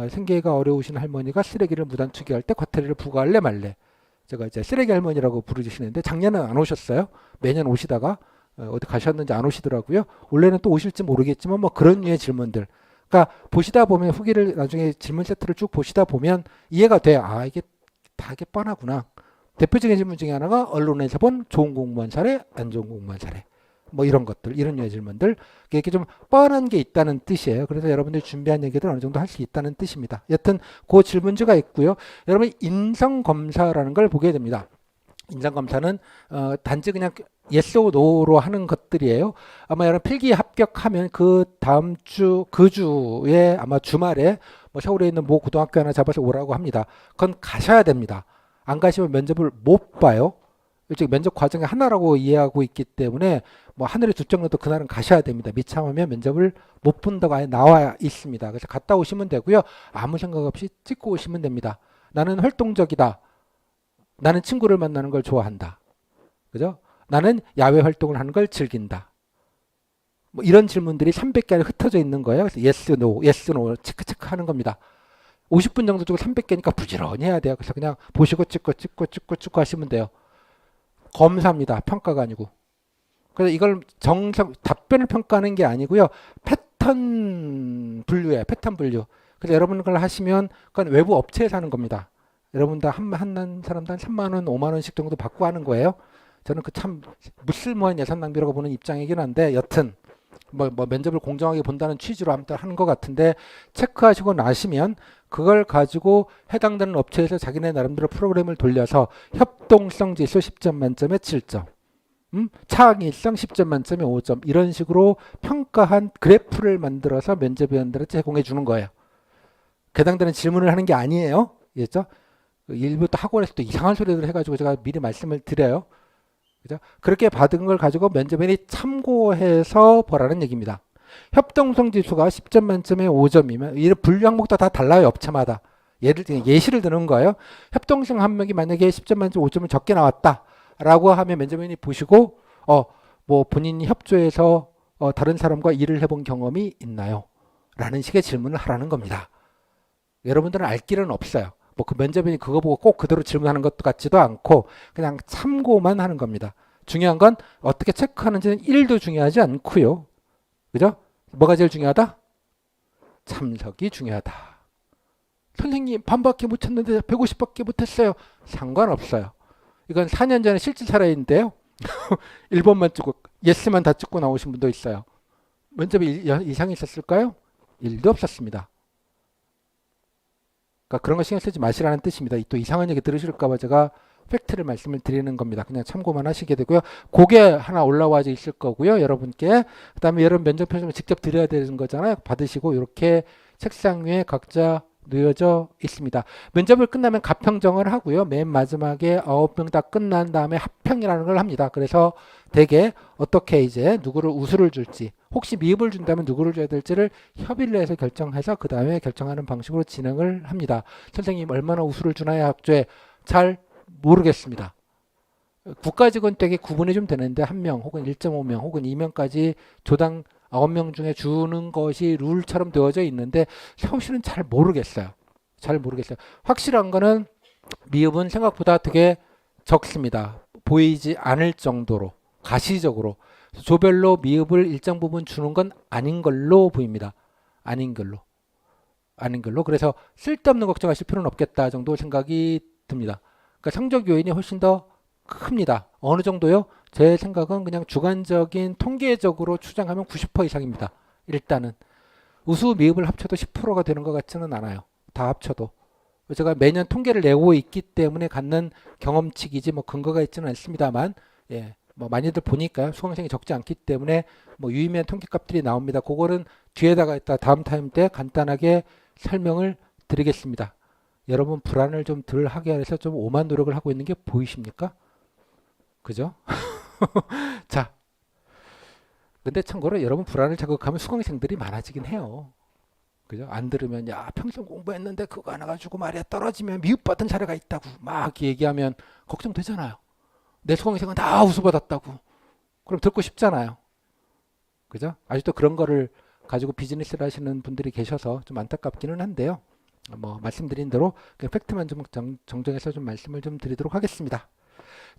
생계가 어려우신 할머니가 쓰레기를 무단 투기할 때 과태료를 부과할래 말래. 제가 이제 쓰레기 할머니라고 부르시는데 작년은 안 오셨어요. 매년 오시다가 어디 가셨는지 안 오시더라고요. 올해는 또 오실지 모르겠지만 뭐 그런 류의 질문들. 그러니까 보시다 보면 후기를 나중에 질문 세트를 쭉 보시다 보면 이해가 돼요. 아 이게 다 이게 뻔하구나. 대표적인 질문 중에 하나가 언론에서 본 좋은 공무원 사례, 안 좋은 공무원 사례. 뭐 이런 것들, 이런 류의 질문들. 이렇게 좀 뻔한 게 있다는 뜻이에요. 그래서 여러분들이 준비한 얘기들 어느 정도 할 수 있다는 뜻입니다. 여튼 그 질문지가 있고요. 여러분 인성검사라는 걸 보게 됩니다. 인성검사는 단지 그냥 yes or no로 하는 것들이에요. 아마 여러분 필기 합격하면 그 다음 주, 그 주에 아마 주말에 뭐 서울에 있는 모 고등학교 하나 잡아서 오라고 합니다. 그건 가셔야 됩니다. 안 가시면 면접을 못 봐요. 일찍 면접 과정의 하나라고 이해하고 있기 때문에 뭐 하늘의 두 짝라도 그날은 가셔야 됩니다. 미참하면 면접을 못 본다고 아예 나와 있습니다. 그래서 갔다 오시면 되고요. 아무 생각 없이 찍고 오시면 됩니다. 나는 활동적이다. 나는 친구를 만나는 걸 좋아한다. 그죠? 나는 야외 활동을 하는 걸 즐긴다. 뭐 이런 질문들이 300개 안에 흩어져 있는 거예요. 그래서 yes, no, yes, no 체크 하는 겁니다. 50분 정도 주고 300개니까 부지런히 해야 돼요. 그래서 그냥 보시고 찍고 하시면 돼요. 검사입니다. 평가가 아니고. 그래서 이걸 답변을 평가하는 게 아니고요. 패턴 분류예요. 패턴 분류. 그래서 여러분 그걸 하시면 그건 외부 업체에서 하는 겁니다. 여러분 다 한 사람당 3만 원, 5만 원씩 정도 받고 하는 거예요. 저는 그 참 무쓸모한 예산 낭비라고 보는 입장이긴 한데 여튼 뭐 면접을 공정하게 본다는 취지로 아무튼 하는 것 같은데 체크하시고 나시면 그걸 가지고 해당되는 업체에서 자기네 나름대로 프로그램을 돌려서 협동성 지수 10점 만점에 7점, 창의성 10점 만점에 5점 이런 식으로 평가한 그래프를 만들어서 면접위원들한테 제공해 주는 거예요. 해당되는 질문을 하는 게 아니에요. 알겠죠? 일부 또 학원에서 또 이상한 소리를 해가지고 제가 미리 말씀을 드려요. 그죠? 그렇게 받은 걸 가지고 면접인이 참고해서 보라는 얘기입니다. 협동성 지수가 10점 만점에 5점이면 이런 분류 항목도 다 달라요. 업체마다. 예시를 드는 거예요. 협동성 한 명이 만약에 10점 만점 5점을 적게 나왔다라고 하면 면접인이 보시고 뭐 본인이 협조해서 다른 사람과 일을 해본 경험이 있나요? 라는 식의 질문을 하라는 겁니다. 여러분들은 알 길은 없어요. 뭐 그 면접인이 그거 보고 꼭 그대로 질문하는 것 같지도 않고 그냥 참고만 하는 겁니다. 중요한 건 어떻게 체크하는지는 1도 중요하지 않고요. 그죠? 뭐가 제일 중요하다? 참석이 중요하다. 선생님 반밖에 못 쳤는데 150밖에 못했어요. 상관없어요. 이건 4년 전에 실제 사례인데요. 1번만 찍고 예스만 다 찍고 나오신 분도 있어요. 면접에 이상이 있었을까요? 1도 없었습니다. 그러니까 그런 거 신경 쓰지 마시라는 뜻입니다. 또 이상한 얘기 들으실까 봐 제가 팩트를 말씀을 드리는 겁니다. 그냥 참고만 하시게 되고요. 그게 하나 올라와 있을 거고요. 여러분께. 그다음에 여러분 면접 표정을 직접 드려야 되는 거잖아요. 받으시고 이렇게 책상 위에 각자 놓여져 있습니다. 면접을 끝나면 가평정을 하고요. 맨 마지막에 9명 다 끝난 다음에 합평이라는 걸 합니다. 그래서 대개 어떻게 이제 누구를 우수를 줄지 혹시 미흡을 준다면 누구를 줘야 될지를 협의를 해서 결정해서 그 다음에 결정하는 방식으로 진행을 합니다. 선생님 얼마나 우수를 주나요? 학교에 잘 모르겠습니다. 국가직원 되게 구분이 좀 되는데 1명 혹은 1.5명 혹은 2명까지 조당 9명 중에 주는 것이 룰처럼 되어져 있는데 서울시는 잘 모르겠어요. 잘 모르겠어요. 확실한 거는 미흡은 생각보다 되게 적습니다. 보이지 않을 정도로 가시적으로 조별로 미흡을 일정 부분 주는 건 아닌 걸로 보입니다. 아닌 걸로. 그래서 쓸데없는 걱정하실 필요는 없겠다 정도 생각이 듭니다. 그러니까 성적 요인이 훨씬 더 큽니다. 어느 정도요? 제 생각은 그냥 주관적인 통계적으로 추정하면 90% 이상입니다. 일단은 우수 미흡을 합쳐도 10%가 되는 것 같지는 않아요. 다 합쳐도. 제가 매년 통계를 내고 있기 때문에 갖는 경험치이지 뭐 근거가 있지는 않습니다만 예, 뭐 많이들 보니까 수강생이 적지 않기 때문에 뭐 유의미한 통계값들이 나옵니다. 그거는 뒤에다가 있다 다음 타임 때 간단하게 설명을 드리겠습니다. 여러분 불안을 좀 덜 하게 해서 좀 오만 노력을 하고 있는 게 보이십니까? 그죠? 자, 근데 참고로 여러분 불안을 자극하면 수강생들이 많아지긴 해요. 그죠? 안 들으면 야 평생 공부했는데 그거 하나 가지고 말이야 떨어지면 미흡받은 사례가 있다고 막 얘기하면 걱정되잖아요. 내 수강생은 다 우수받았다고. 그럼 듣고 싶잖아요. 그죠? 아직도 그런 거를 가지고 비즈니스를 하시는 분들이 계셔서 좀 안타깝기는 한데요. 뭐 말씀드린 대로 그 팩트만 좀 정정해서 좀 말씀을 좀 드리도록 하겠습니다.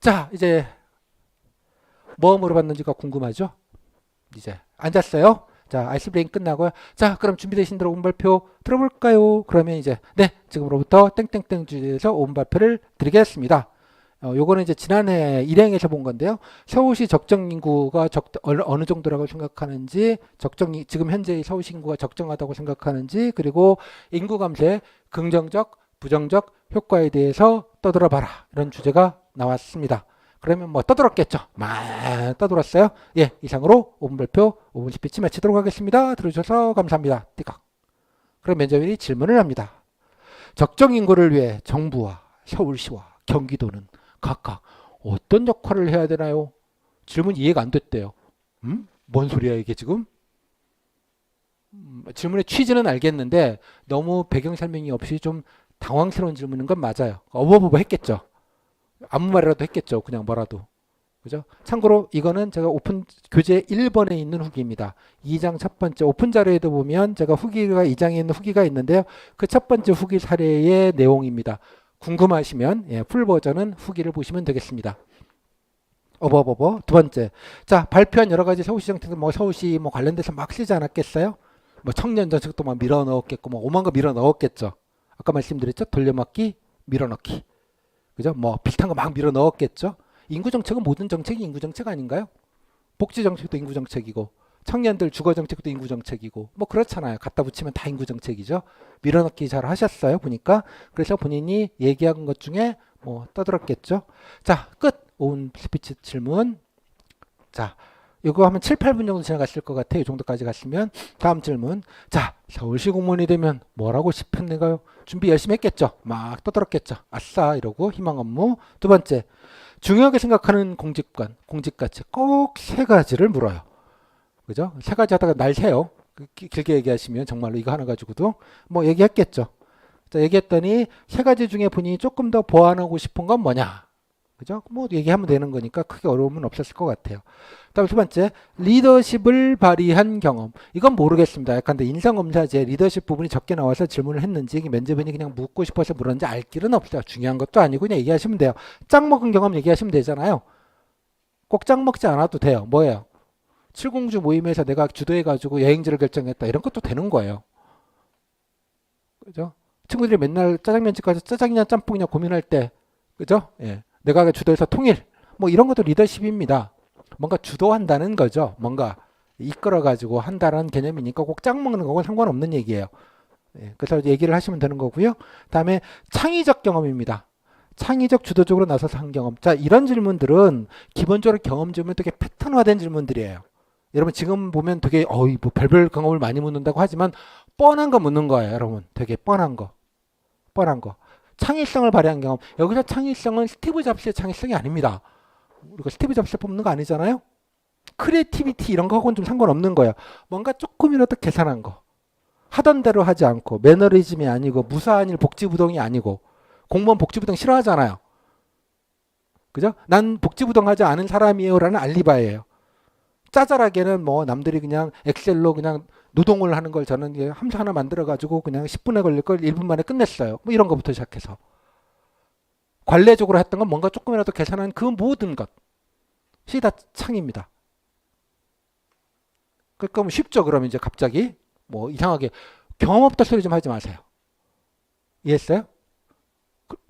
자, 이제 뭐 물어봤는지가 궁금하죠? 이제 앉았어요. 자, 아이스 브레이킹 끝나고요. 자, 그럼 준비되신 대로 오분발표 들어볼까요? 그러면 이제 네, 지금으로부터 땡땡땡 주제에서 오분발표를 드리겠습니다. 요거는 이제 지난해 일행에서 본 건데요. 서울시 적정 인구가 어느 정도라고 생각하는지, 지금 현재의 서울시 인구가 적정하다고 생각하는지, 그리고 인구 감소의 긍정적, 부정적 효과에 대해서 떠들어 봐라. 이런 주제가 나왔습니다. 그러면 뭐 떠들었겠죠. 막 떠들었어요. 예, 이상으로 5분 발표, 5분 스피치 마치도록 하겠습니다. 들어주셔서 감사합니다. 띠깍. 그럼 면접인이 질문을 합니다. 적정 인구를 위해 정부와 서울시와 경기도는 각각 어떤 역할을 해야 되나요? 질문 이해가 안 됐대요. 뭔 소리야 이게 지금? 질문의 취지는 알겠는데 너무 배경 설명이 없이 좀 당황스러운 질문인 건 맞아요. 어버버버 했겠죠. 아무 말이라도 했겠죠. 그냥 뭐라도. 그죠? 참고로 이거는 제가 오픈 교재 1번에 있는 후기입니다. 2장 첫 번째 오픈 자료에도 보면 제가 후기가 2장에 있는 후기가 있는데요. 그 첫 번째 후기 사례의 내용입니다. 궁금하시면 예, 풀 버전은 후기를 보시면 되겠습니다. 어버버버 두 번째. 자, 발표한 여러 가지 서울시 정책들 뭐 서울시 뭐 관련돼서 막 쓰지 않았겠어요? 뭐 청년 정책도 막 밀어 넣었겠고 뭐 오만 거 밀어 넣었겠죠. 아까 말씀드렸죠? 돌려막기, 밀어넣기. 그죠? 뭐 비슷한 거 막 밀어 넣었겠죠. 인구 정책은 모든 정책이 인구 정책 아닌가요? 복지 정책도 인구 정책이고 청년들 주거 정책도 인구 정책이고 뭐 그렇잖아요. 갖다 붙이면 다 인구 정책이죠. 밀어넣기 잘 하셨어요. 보니까. 그래서 본인이 얘기한 것 중에 뭐 떠들었겠죠. 자, 끝. 오은 스피치 질문. 자, 이거 하면 7, 8분 정도 지나갔을 것 같아요. 이 정도까지 갔으면 다음 질문. 자, 서울시 공무원이 되면 뭘 하고 싶은가요? 준비 열심히 했겠죠. 막 떠들었겠죠. 아싸 이러고 희망 업무. 두 번째, 중요하게 생각하는 공직관, 공직가치 꼭 세 가지를 물어요. 그죠? 세 가지 하다가 날 새요. 길게 얘기하시면 정말로 이거 하나 가지고도 뭐 얘기했겠죠. 자, 얘기했더니 세 가지 중에 본인이 조금 더 보완하고 싶은 건 뭐냐? 그죠? 뭐 얘기하면 되는 거니까 크게 어려움은 없었을 것 같아요. 다음 두 번째, 리더십을 발휘한 경험. 이건 모르겠습니다. 약간 인성검사제 리더십 부분이 적게 나와서 질문을 했는지 면접인이 그냥 묻고 싶어서 물었는지 알 길은 없어요. 중요한 것도 아니고 그냥 얘기하시면 돼요. 짱 먹은 경험 얘기하시면 되잖아요. 꼭 짱 먹지 않아도 돼요. 뭐예요? 칠공주 모임에서 내가 주도해가지고 여행지를 결정했다. 이런 것도 되는 거예요. 그죠? 친구들이 맨날 짜장면집 가서 짜장이냐 짬뽕이냐 고민할 때, 그죠? 예. 내가 주도해서 통일. 뭐 이런 것도 리더십입니다. 뭔가 주도한다는 거죠. 뭔가 이끌어가지고 한다는 개념이니까 꼭 짱 먹는 거건 상관없는 얘기예요. 예. 그래서 얘기를 하시면 되는 거고요. 다음에 창의적 경험입니다. 창의적 주도적으로 나서서 한 경험. 자, 이런 질문들은 기본적으로 경험 질문 되게 패턴화된 질문들이에요. 여러분 지금 보면 되게 뭐 별별 경험을 많이 묻는다고 하지만 뻔한 거 묻는 거예요, 여러분. 되게 뻔한 거. 뻔한 거. 창의성을 발휘한 경험. 여기서 창의성은 스티브 잡스의 창의성이 아닙니다. 우리가 스티브 잡스 뽑는 거 아니잖아요. 크리에이티비티 이런 거하고는 좀 상관없는 거예요. 뭔가 조금이라도 계산한 거. 하던 대로 하지 않고 매너리즘이 아니고 무사한 일 복지부동이 아니고 공무원 복지부동 싫어하잖아요. 그죠? 난 복지부동 하지 않은 사람이에요 라는 알리바이예요. 짜잘하게는 뭐 남들이 그냥 엑셀로 그냥 노동을 하는 걸 저는 함수 하나 만들어가지고 그냥 10분에 걸릴 걸 1분 만에 끝냈어요. 뭐 이런 것부터 시작해서. 관례적으로 했던 건 뭔가 조금이라도 계산한 그 모든 것이 다 창입니다. 그러니까 쉽죠. 그러면 이제 갑자기 뭐 이상하게 경험 없다 소리 좀 하지 마세요. 이해했어요?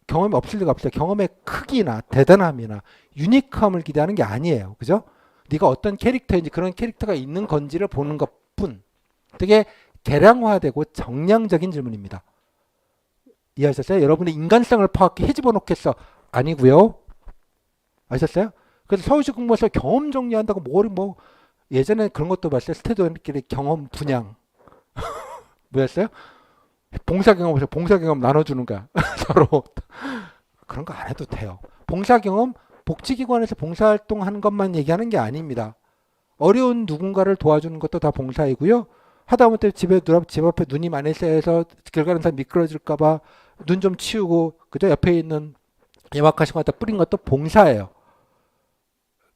경험이 없을 리가 없어요. 경험의 크기나 대단함이나 유니크함을 기대하는 게 아니에요. 그죠? 네가 어떤 캐릭터인지 그런 캐릭터가 있는 건지를 보는 것뿐. 되게 개량화되고 정량적인 질문입니다. 이해하셨어요? 여러분의 인간성을 파악해 헤집어 놓겠어. 아니고요. 아셨어요? 그래서 서울시 공무원에서 경험 정리한다고 뭐 예전에 그런 것도 봤어요. 스태드원끼리 경험 분양. 뭐였어요? 봉사 경험에서 봉사 경험 나눠주는 거야. 서로. 그런 거 안 해도 돼요. 봉사 경험 복지기관에서 봉사활동하는 것만 얘기하는 게 아닙니다. 어려운 누군가를 도와주는 것도 다 봉사이고요. 하다못해 집 앞에 눈이 많이 쌓여서 길 가는 사람 미끄러질까봐 눈 좀 치우고 그저 옆에 있는 예막하신 거 갖다 뿌린 것도 봉사예요.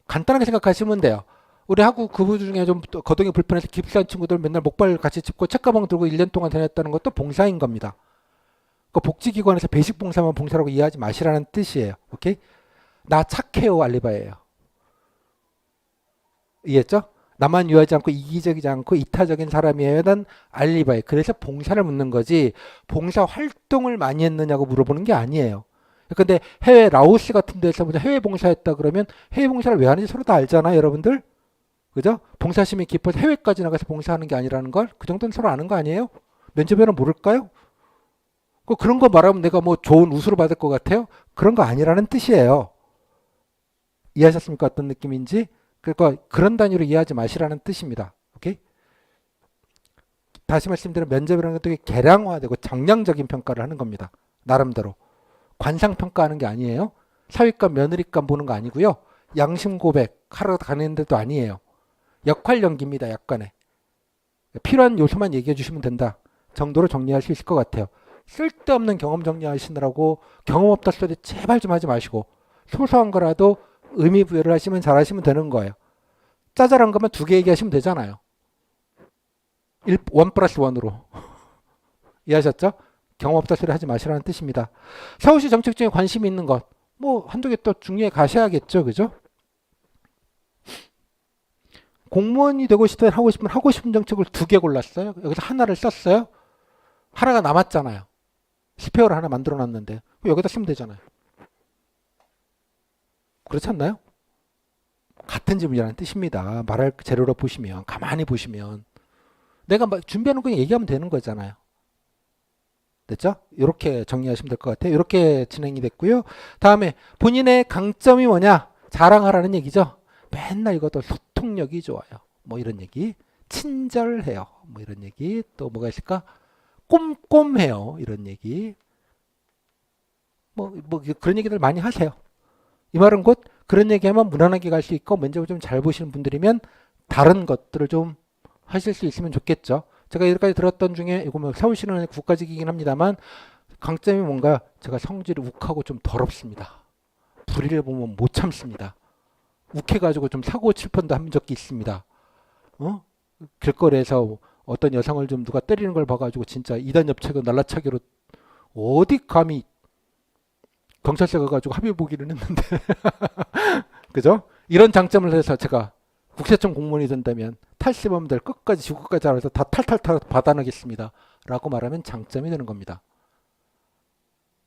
간단하게 생각하시면 돼요. 우리 하고 그분 중에 좀 거동이 불편해서 깁스한 친구들 맨날 목발 같이 짚고 책가방 들고 1년 동안 다녔다는 것도 봉사인 겁니다. 그 복지기관에서 배식 봉사만 봉사라고 이해하지 마시라는 뜻이에요. 오케이? 나 착해요 알리바이예요. 이해했죠? 나만 유하지 않고 이기적이지 않고 이타적인 사람이에요. 난 알리바이. 그래서 봉사를 묻는 거지 봉사 활동을 많이 했느냐고 물어보는 게 아니에요. 근데 해외 라오스 같은 데서 해외 봉사했다 그러면 해외 봉사를 왜 하는지 서로 다 알잖아요. 여러분들. 그죠? 봉사심이 깊어서 해외까지 나가서 봉사하는 게 아니라는 걸 그 정도는 서로 아는 거 아니에요? 면접에는 모를까요? 그런 거 말하면 내가 뭐 좋은 우수로 받을 것 같아요? 그런 거 아니라는 뜻이에요. 이해하셨습니까? 어떤 느낌인지? 그러니까 그런 단위로 이해하지 마시라는 뜻입니다. 오케이? 다시 말씀드리면 면접이라는 건 되게 개량화되고 정량적인 평가를 하는 겁니다. 나름대로. 관상평가하는 게 아니에요. 사위감, 며느리감 보는 거 아니고요. 양심 고백 하러 가는 데도 아니에요. 역할 연기입니다. 약간의. 필요한 요소만 얘기해 주시면 된다 정도로 정리할 수 있을 것 같아요. 쓸데없는 경험 정리하시느라고 경험 없다 소리 제발 좀 하지 마시고 소소한 거라도 의미 부여를 하시면 잘하시면 되는 거예요. 짜잘한 거면 2개 얘기하시면 되잖아요. 1+1으로. 이해하셨죠? 경험 없다 소리 하지 마시라는 뜻입니다. 서울시 정책 중에 관심이 있는 것. 뭐 한두 개 또 중요해 가셔야겠죠. 그죠? 공무원이 되고 싶으면 하고 싶은 정책을 2개 골랐어요. 여기서 하나를 썼어요. 하나가 남았잖아요. 스페어를 하나 만들어 놨는데 여기다 쓰면 되잖아요. 그렇지 않나요? 같은 질문이라는 뜻입니다. 말할 재료로 보시면 가만히 보시면 내가 준비하는 거 얘기하면 되는 거잖아요. 됐죠? 이렇게 정리하시면 될 것 같아요. 이렇게 진행이 됐고요. 다음에 본인의 강점이 뭐냐? 자랑하라는 얘기죠. 맨날 이것도 소통력이 좋아요. 뭐 이런 얘기. 친절해요. 뭐 이런 얘기. 또 뭐가 있을까? 꼼꼼해요. 이런 얘기. 뭐 그런 얘기들 많이 하세요. 이 말은 곧 그런 얘기하면 무난하게 갈 수 있고 면접을 좀 잘 보시는 분들이면 다른 것들을 좀 하실 수 있으면 좋겠죠. 제가 여기까지 들었던 중에 이거 뭐 서울시는 국가직이긴 합니다만 강점이 뭔가 제가 성질이 욱하고 좀 더럽습니다. 불의를 보면 못 참습니다. 욱해가지고 좀 사고 칠 뻔도 한 적이 있습니다. 어? 길거리에서 어떤 여성을 좀 누가 때리는 걸 봐가지고 진짜 이단 협착은 날라차기로 어디 감히 경찰서 가가지고 합의 보기는 했는데 그죠? 이런 장점을 해서 제가 국세청 공무원이 된다면 탈세범들 끝까지 지구까지 알아서 다 탈탈탈 받아내겠습니다. 라고 말하면 장점이 되는 겁니다.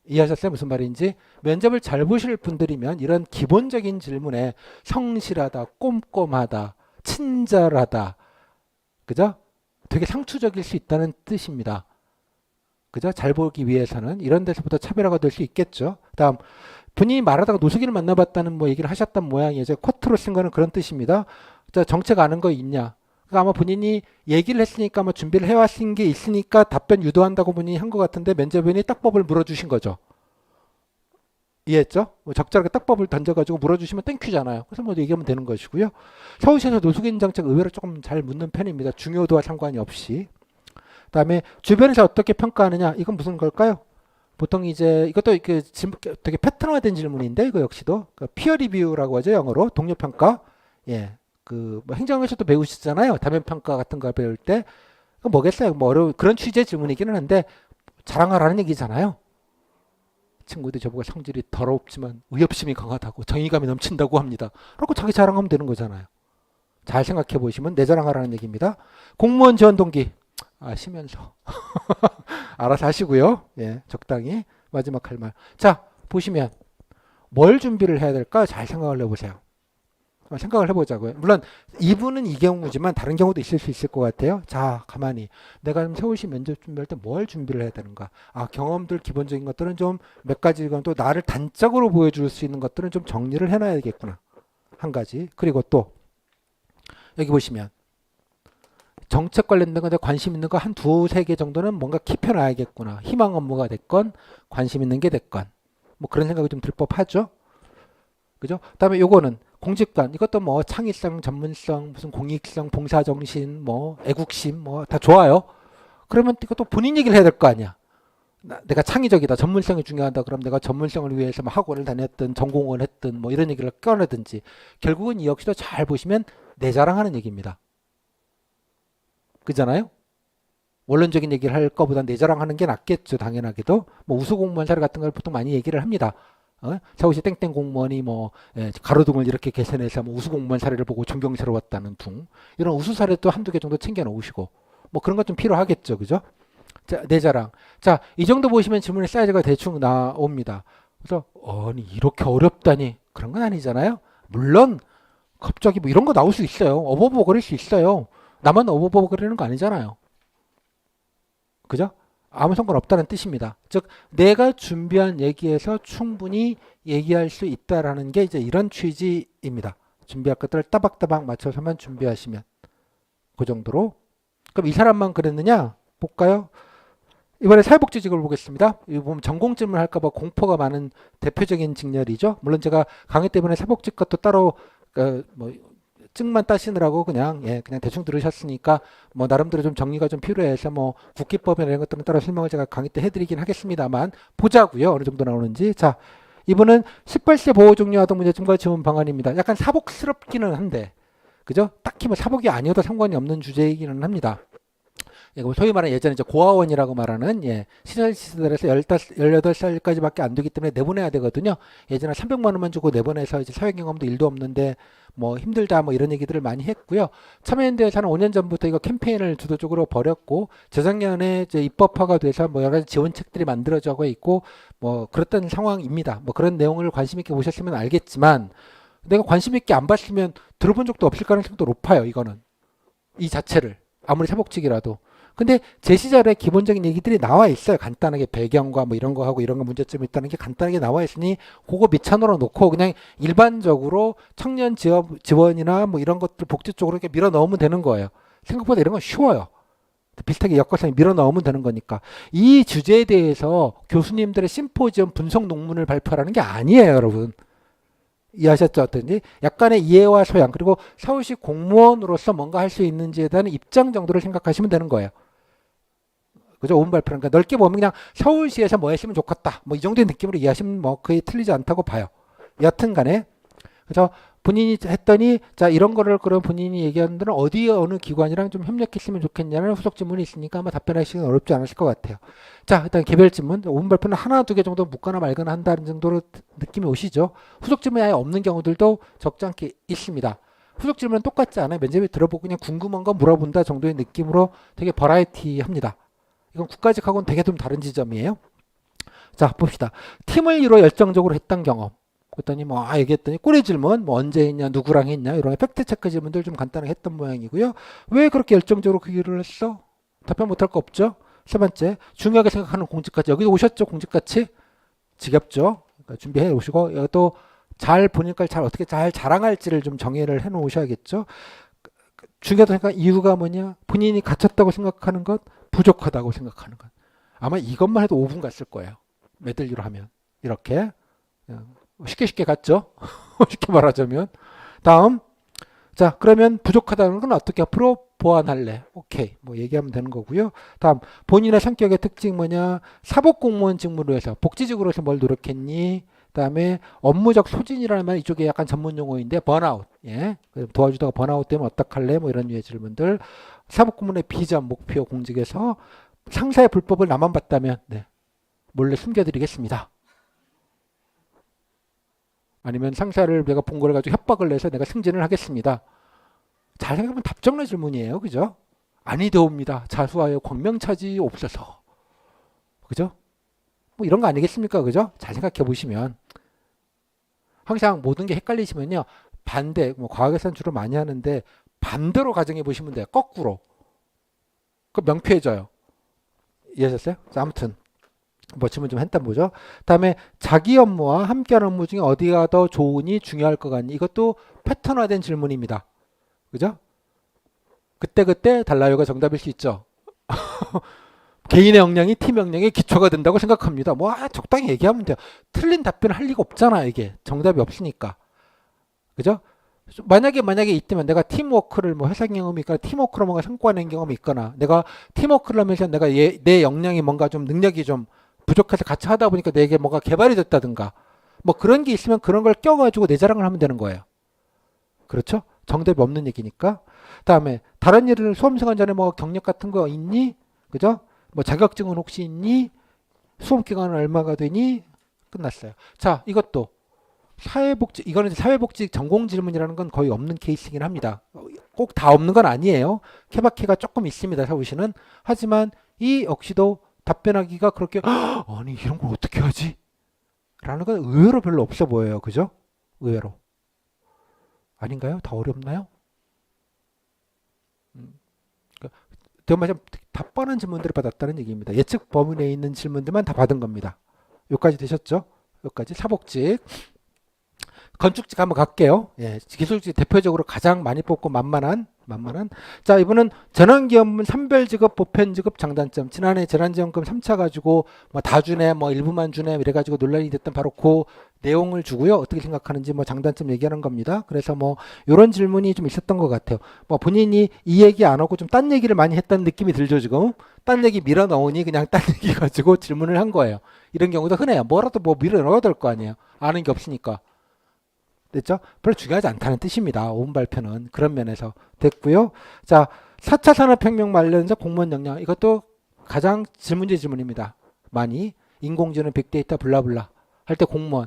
이해하셨어요? 무슨 말인지? 면접을 잘 보실 분들이면 이런 기본적인 질문에 성실하다, 꼼꼼하다, 친절하다, 그죠? 되게 상투적일 수 있다는 뜻입니다. 그죠? 잘 보기 위해서는 이런 데서부터 차별화가 될 수 있겠죠. 다음, 본인이 말하다가 노숙인을 만나봤다는 뭐 얘기를 하셨던 모양이에요. 제가 코트로 쓴 거는 그런 뜻입니다. 자, 정책 아는 거 있냐? 그러니까 아마 본인이 얘기를 했으니까 아마 준비를 해왔은 게 있으니까 답변 유도한다고 본인이 한 것 같은데 면접인이 딱법을 물어주신 거죠. 이해했죠? 뭐 적절하게 딱법을 던져가지고 물어주시면 땡큐잖아요. 그래서 뭐 얘기하면 되는 것이고요. 서울시에서 노숙인 정책 의외로 조금 잘 묻는 편입니다. 중요도와 상관이 없이. 그다음에 주변에서 어떻게 평가하느냐? 이건 무슨 걸까요? 보통 이제 이것도 되게 패턴화된 질문인데 이거 역시도 피어 리뷰라고 하죠. 영어로 동료 평가. 예. 뭐 행정에서도 배우시잖아요. 다면 평가 같은 거 배울 때. 그 뭐겠어요? 뭐 어려운 그런 취지의 질문이기는 한데 자랑하라는 얘기잖아요. 친구들이 저보고 성질이 더럽지만 의협심이 강하다고 정의감이 넘친다고 합니다. 그러고 자기 자랑하면 되는 거잖아요. 잘 생각해 보시면 내 자랑하라는 얘기입니다. 공무원 지원 동기. 아시면서 알아서 하시고요. 예, 적당히 마지막 할 말. 자, 보시면 뭘 준비를 해야 될까? 잘 생각을 해보세요. 생각을 해보자고요. 물론 이분은 이 경우지만 다른 경우도 있을 수 있을 것 같아요. 자, 가만히 내가 서울시 면접 준비할 때 뭘 준비를 해야 되는가? 경험들 기본적인 것들은 좀 몇 가지 또 나를 단적으로 보여줄 수 있는 것들은 좀 정리를 해놔야 되겠구나. 한 가지. 그리고 또 여기 보시면 정책 관련된 건데 관심 있는 거 한 두세 개 정도는 뭔가 킵해놔야겠구나. 희망 업무가 됐건 관심 있는 게 됐건 뭐 그런 생각이 좀 들 법하죠. 그죠? 그다음에 요거는 공직관 이것도 뭐 창의성, 전문성, 무슨 공익성, 봉사정신, 뭐 애국심 뭐 다 좋아요. 그러면 이것도 본인 얘기를 해야 될 거 아니야. 내가 창의적이다, 전문성이 중요하다. 그럼 내가 전문성을 위해서 뭐 학원을 다녔든 전공을 했든 뭐 이런 얘기를 꺼내든지 결국은 이 역시도 잘 보시면 내 자랑하는 얘기입니다. 그잖아요? 원론적인 얘기를 할 거보다 내 자랑하는 게 낫겠죠. 당연하게도. 뭐 우수공무원 사례 같은 걸 보통 많이 얘기를 합니다. 서울시 땡땡 공무원이 뭐 가로등을 이렇게 개선해서 뭐 우수공무원 사례를 보고 존경스러웠다는 둥 이런 우수 사례도 한두 개 정도 챙겨 놓으시고 뭐 그런 것 좀 필요하겠죠. 그죠? 자, 내 자랑. 자, 이 정도 보시면 질문의 사이즈가 대충 나옵니다. 그래서 아니 이렇게 어렵다니 그런 건 아니잖아요. 물론 갑자기 뭐 이런 거 나올 수 있어요. 어버버거릴 수 있어요. 나만 어버버거리는 거 아니잖아요. 그죠? 아무 상관없다는 뜻입니다. 즉 내가 준비한 얘기에서 충분히 얘기할 수 있다라는 게 이제 이런 취지입니다. 준비할 것들을 따박따박 맞춰서만 준비하시면 그 정도로. 그럼 이 사람만 그랬느냐? 볼까요? 이번에 사회복지직을 보겠습니다. 이거 보면 전공증을 할까봐 공포가 많은 대표적인 직렬이죠. 물론 제가 강의 때문에 사회복지 것도 따로 뭐 증만 따시느라고 그냥 대충 들으셨으니까 뭐 나름대로 좀 정리가 좀 필요해서 뭐 국기법이나 이런 것들은 따로 설명을 제가 강의 때 해드리긴 하겠습니다만 보자고요. 어느 정도 나오는지. 자, 이분은 18세 보호 종료 아동 문제점과 지원 방안입니다. 약간 사복스럽기는 한데, 그죠? 딱히 뭐 사복이 아니어도 상관이 없는 주제이기는 합니다. 소위 말하는 예전에 이제 고아원이라고 말하는 시설시설에서 18살까지밖에 안 되기 때문에 내보내야 되거든요. 예전에 300만 원만 주고 내보내서 이제 사회 경험도 1도 없는데 뭐 힘들다 뭐 이런 얘기들을 많이 했고요. 참여연대에서는 5년 전부터 이거 캠페인을 주도적으로 벌였고 재작년에 이제 입법화가 돼서 뭐 여러 가지 지원책들이 만들어져 있고 뭐 그랬던 상황입니다. 뭐 그런 내용을 관심 있게 보셨으면 알겠지만 내가 관심 있게 안 봤으면 들어본 적도 없을 가능성도 높아요. 이거는 이 자체를 아무리 사복직이라도. 근데 제 시절에 기본적인 얘기들이 나와 있어요. 간단하게 배경과 뭐 이런 거 하고 이런 거 문제점이 있다는 게 간단하게 나와 있으니 그거 밑찬으로 놓고 그냥 일반적으로 청년 지원이나 뭐 이런 것들 복지 쪽으로 이렇게 밀어 넣으면 되는 거예요. 생각보다 이런 건 쉬워요. 비슷하게 엮어서 밀어 넣으면 되는 거니까. 이 주제에 대해서 교수님들의 심포지엄 분석 논문을 발표하는 게 아니에요, 여러분. 이해하셨죠? 어떤지? 약간의 이해와 소양, 그리고 서울시 공무원으로서 뭔가 할 수 있는지에 대한 입장 정도를 생각하시면 되는 거예요. 그죠? 오문 발표니까 넓게 보면 그냥 서울시에서 뭐 했으면 좋겠다. 뭐 이 정도의 느낌으로 이해하시면 뭐 거의 틀리지 않다고 봐요. 여튼 간에 그래서 본인이 했더니 자 이런 거를 그럼 본인이 얘기하는 데는 어디 어느 기관이랑 좀 협력했으면 좋겠냐는 후속 질문이 있으니까 아마 답변하시기는 어렵지 않으실 것 같아요. 자 일단 개별 질문 5분 발표는 하나 두 개 정도 묻거나 말거나 한다는 정도로 느낌이 오시죠. 후속 질문이 아예 없는 경우들도 적지 않게 있습니다. 후속 질문은 똑같지 않아요. 면접에 들어보고 그냥 궁금한 거 물어본다 정도의 느낌으로 되게 버라이티합니다. 이건 국가직하고는 되게 좀 다른 지점이에요. 자 봅시다. 팀을 이루어 열정적으로 했던 경험. 그랬더니 뭐 얘기했더니 꼬리 질문 뭐 언제 했냐 누구랑 했냐 이런 팩트 체크 질문들 좀 간단하게 했던 모양이고요. 왜 그렇게 열정적으로 그 일을 했어? 답변 못할 거 없죠. 세 번째 중요하게 생각하는 공직가치. 여기 오셨죠. 공직가치 지겹죠. 그러니까 준비해 오시고 또 잘 본인걸 잘 어떻게 잘 자랑할지를 좀 정의를 해 놓으셔야겠죠. 중요하다고 생각하는 이유가 뭐냐? 본인이 갖췄다고 생각하는 것, 부족하다고 생각하는 것. 아마 이것만 해도 5분 갔을 거예요. 메들리로 하면 이렇게 쉽게 갔죠. 쉽게 말하자면 다음 자 그러면 부족하다는 건 어떻게 앞으로 보완할래? 오케이 뭐 얘기하면 되는 거고요. 다음 본인의 성격의 특징 뭐냐? 사법공무원 직무로 해서 복지직으로 해서 뭘 노력했니? 그다음에 업무적 소진이라는 말 이쪽에 약간 전문 용어인데 번아웃 예 도와주다가 번아웃 되면 어떡할래? 뭐 이런 류의 질문들 사법공무원의 비전 목표 공직에서 상사의 불법을 나만 봤다면 네, 몰래 숨겨드리겠습니다. 아니면 상사를 내가 본 걸 가지고 협박을 내서 내가 승진을 하겠습니다. 잘 생각하면 답정너 질문이에요. 그죠? 아니되옵니다. 자수하여 광명차지 없어서. 그죠? 뭐 이런 거 아니겠습니까? 그죠? 잘 생각해 보시면 항상 모든 게 헷갈리시면요. 반대, 뭐 과학에서는 주로 많이 하는데 반대로 가정해 보시면 돼요. 거꾸로. 그 명쾌해져요. 이해하셨어요? 자, 아무튼 뭐 질문 좀 했단 보죠. 다음에 자기 업무와 함께하는 업무 중에 어디가 더 좋으니 중요할 것 같니? 이것도 패턴화된 질문입니다. 그죠? 그때 달라요가 정답일 수 있죠. 개인의 역량이 팀 역량의 기초가 된다고 생각합니다. 뭐 적당히 얘기하면 돼요. 틀린 답변을 할 리가 없잖아. 이게 정답이 없으니까. 그죠? 만약에 있다면 내가 팀워크를 뭐 회사 경험이 있거나 팀워크로 뭔가 성과낸 경험이 있거나 내가 팀워크를 하면서 내가 내 역량이 뭔가 좀 능력이 좀 부족해서 같이 하다 보니까 내게 뭔가 개발이 됐다든가 뭐 그런 게 있으면 그런 걸 껴가지고 내 자랑을 하면 되는 거예요. 그렇죠? 정답이 없는 얘기니까. 다음에 다른 일을 수험생활 전에 뭐 경력 같은 거 있니? 그죠? 뭐 자격증은 혹시 있니? 수험 기간은 얼마가 되니? 끝났어요. 자, 이것도 사회복지 이거는 사회복지 전공 질문이라는 건 거의 없는 케이스이긴 합니다. 꼭 다 없는 건 아니에요. 케바케가 조금 있습니다. 서울시는. 하지만 이 역시도 답변하기가 그렇게 아니 이런 걸 어떻게 하지? 라는 건 의외로 별로 없어 보여요. 그죠? 의외로. 아닌가요? 다 어렵나요? 더 말하자면 답변한 질문들을 받았다는 얘기입니다. 예측 범위 내에 있는 질문들만 다 받은 겁니다. 여기까지 되셨죠? 여기까지 사복직. 건축직 한번 갈게요. 예, 기술직 대표적으로 가장 많이 뽑고 만만한. 자, 이분은 재난기업은 선별지급, 보편지급 장단점. 지난해 재난지원금 3차 가지고 뭐 다 주네, 뭐 일부만 주네, 이래가지고 논란이 됐던 바로 그 내용을 주고요. 어떻게 생각하는지 뭐 장단점 얘기하는 겁니다. 그래서 뭐 이런 질문이 좀 있었던 것 같아요. 뭐 본인이 이 얘기 안 하고 좀 딴 얘기를 많이 했다는 느낌이 들죠, 지금. 딴 얘기 밀어 넣으니 그냥 딴 얘기 가지고 질문을 한 거예요. 이런 경우도 흔해요. 뭐라도 뭐 밀어 넣어야 될 거 아니에요. 아는 게 없으니까. 됐죠? 별로 중요하지 않다는 뜻입니다. 5분 발표는 그런 면에서 됐고요. 자, 4차 산업혁명 관련해서 공무원 역량 이것도 가장 질문제 질문입니다. 많이 인공지능, 빅데이터, 블라블라 할 때 공무원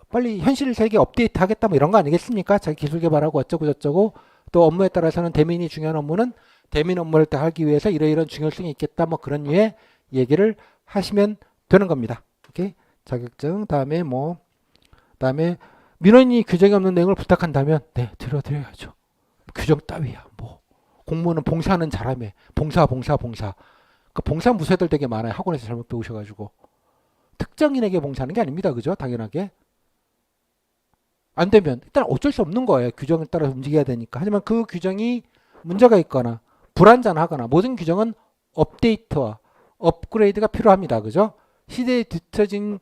빨리 현실 세계 업데이트 하겠다 뭐 이런 거 아니겠습니까? 자기 기술 개발하고 어쩌고 저쩌고 또 업무에 따라서는 대민이 중요한 업무는 대민 업무를 다 하기 위해서 이러이러한 중요성이 있겠다 뭐 그런 류의 얘기를 하시면 되는 겁니다. 오케이? 자격증 다음에 민원인이 규정이 없는 내용을 부탁한다면 네 들어드려야죠. 규정 따위야 뭐 공무원은 봉사는 잘하며 봉사 그 봉사 무쇠들 되게 많아요. 학원에서 잘못 배우셔가지고 특정인에게 봉사하는 게 아닙니다. 그죠? 당연하게 안 되면 일단 어쩔 수 없는 거예요. 규정에 따라 움직여야 되니까. 하지만 그 규정이 문제가 있거나 불완전하거나 모든 규정은 업데이트와 업그레이드가 필요합니다. 그죠? 시대에 뒤처진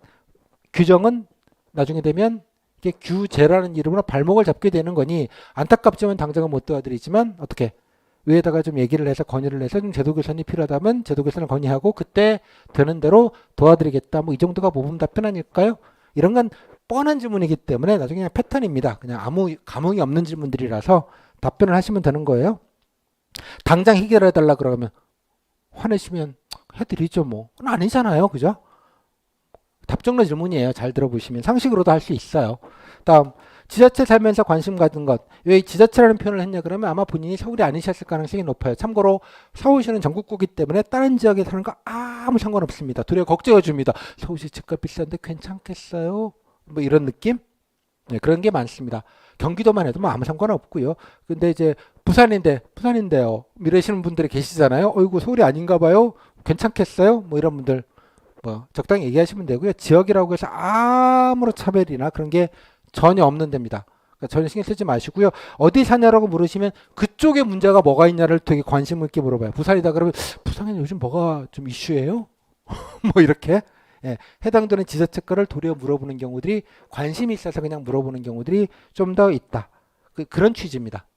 규정은 나중에 되면 이게 규제라는 이름으로 발목을 잡게 되는 거니 안타깝지만 당장은 못 도와드리지만 어떻게 위에다가 좀 얘기를 해서 건의를 해서 좀 제도 개선이 필요하다면 제도 개선을 건의하고 그때 되는 대로 도와드리겠다. 뭐 이 정도가 모범 답변 아닐까요? 이런 건 뻔한 질문이기 때문에 나중에 그냥 패턴입니다. 그냥 아무 감흥이 없는 질문들이라서 답변을 하시면 되는 거예요. 당장 해결해 달라 그러면 화내시면 해드리죠 뭐. 그건 아니잖아요. 그죠? 답정너 질문이에요. 잘 들어보시면 상식으로도 할 수 있어요. 다음 지자체 살면서 관심 가진 것. 왜 지자체라는 표현을 했냐 그러면 아마 본인이 서울이 아니셨을 가능성이 높아요. 참고로 서울시는 전국구이기 때문에 다른 지역에 사는 거 아무 상관없습니다. 도리어 걱정해 줍니다. 서울시 집값 비싼데 괜찮겠어요? 뭐 이런 느낌? 네, 그런 게 많습니다. 경기도만 해도 뭐 아무 상관없고요. 근데 이제 부산인데요. 이러시는 분들이 계시잖아요. 어이구 서울이 아닌가 봐요. 괜찮겠어요? 뭐 이런 분들 뭐 적당히 얘기하시면 되고요. 지역이라고 해서 아무런 차별이나 그런 게 전혀 없는 데입니다. 그러니까 전혀 신경 쓰지 마시고요. 어디 사냐라고 물으시면 그쪽에 문제가 뭐가 있냐를 되게 관심 있게 물어봐요. 부산이다 그러면 부산에 요즘 뭐가 좀 이슈예요? 뭐 이렇게 예, 해당되는 지자체 거를 도리어 물어보는 경우들이 관심이 있어서 그냥 물어보는 경우들이 좀 더 있다. 그런 취지입니다.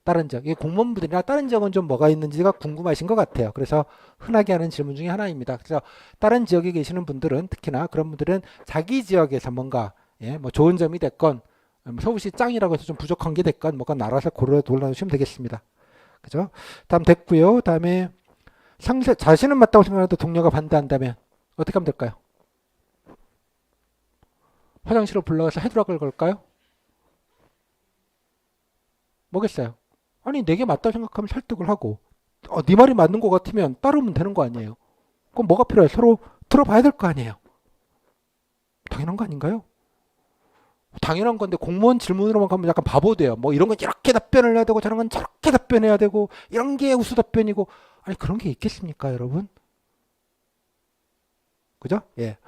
다른 지역, 공무원분들이나 다른 지역은 좀 뭐가 있는지가 궁금하신 것 같아요. 그래서 흔하게 하는 질문 중에 하나입니다. 그래서 다른 지역에 계시는 분들은 특히나 그런 분들은 자기 지역에서 뭔가 뭐 좋은 점이 됐건 서울시 짱이라고 해서 좀 부족한 게 됐건 뭐가 알아서 고려 골라주시면 되겠습니다. 그죠? 다음 됐고요. 다음에 자신은 맞다고 생각해도 동료가 반대한다면 어떻게 하면 될까요? 화장실로 불러가서 헤드락을 걸까요? 뭐겠어요? 아니 내게 맞다고 생각하면 설득을 하고 네 말이 맞는 것 같으면 따르면 되는 거 아니에요? 그럼 뭐가 필요해요? 서로 들어봐야 될 거 아니에요? 당연한 거 아닌가요? 당연한 건데 공무원 질문으로만 가면 약간 바보 돼요. 뭐 이런 건 이렇게 답변을 해야 되고 저런 건 저렇게 답변해야 되고 이런 게 우수 답변이고 아니 그런 게 있겠습니까 여러분? 그죠? 예.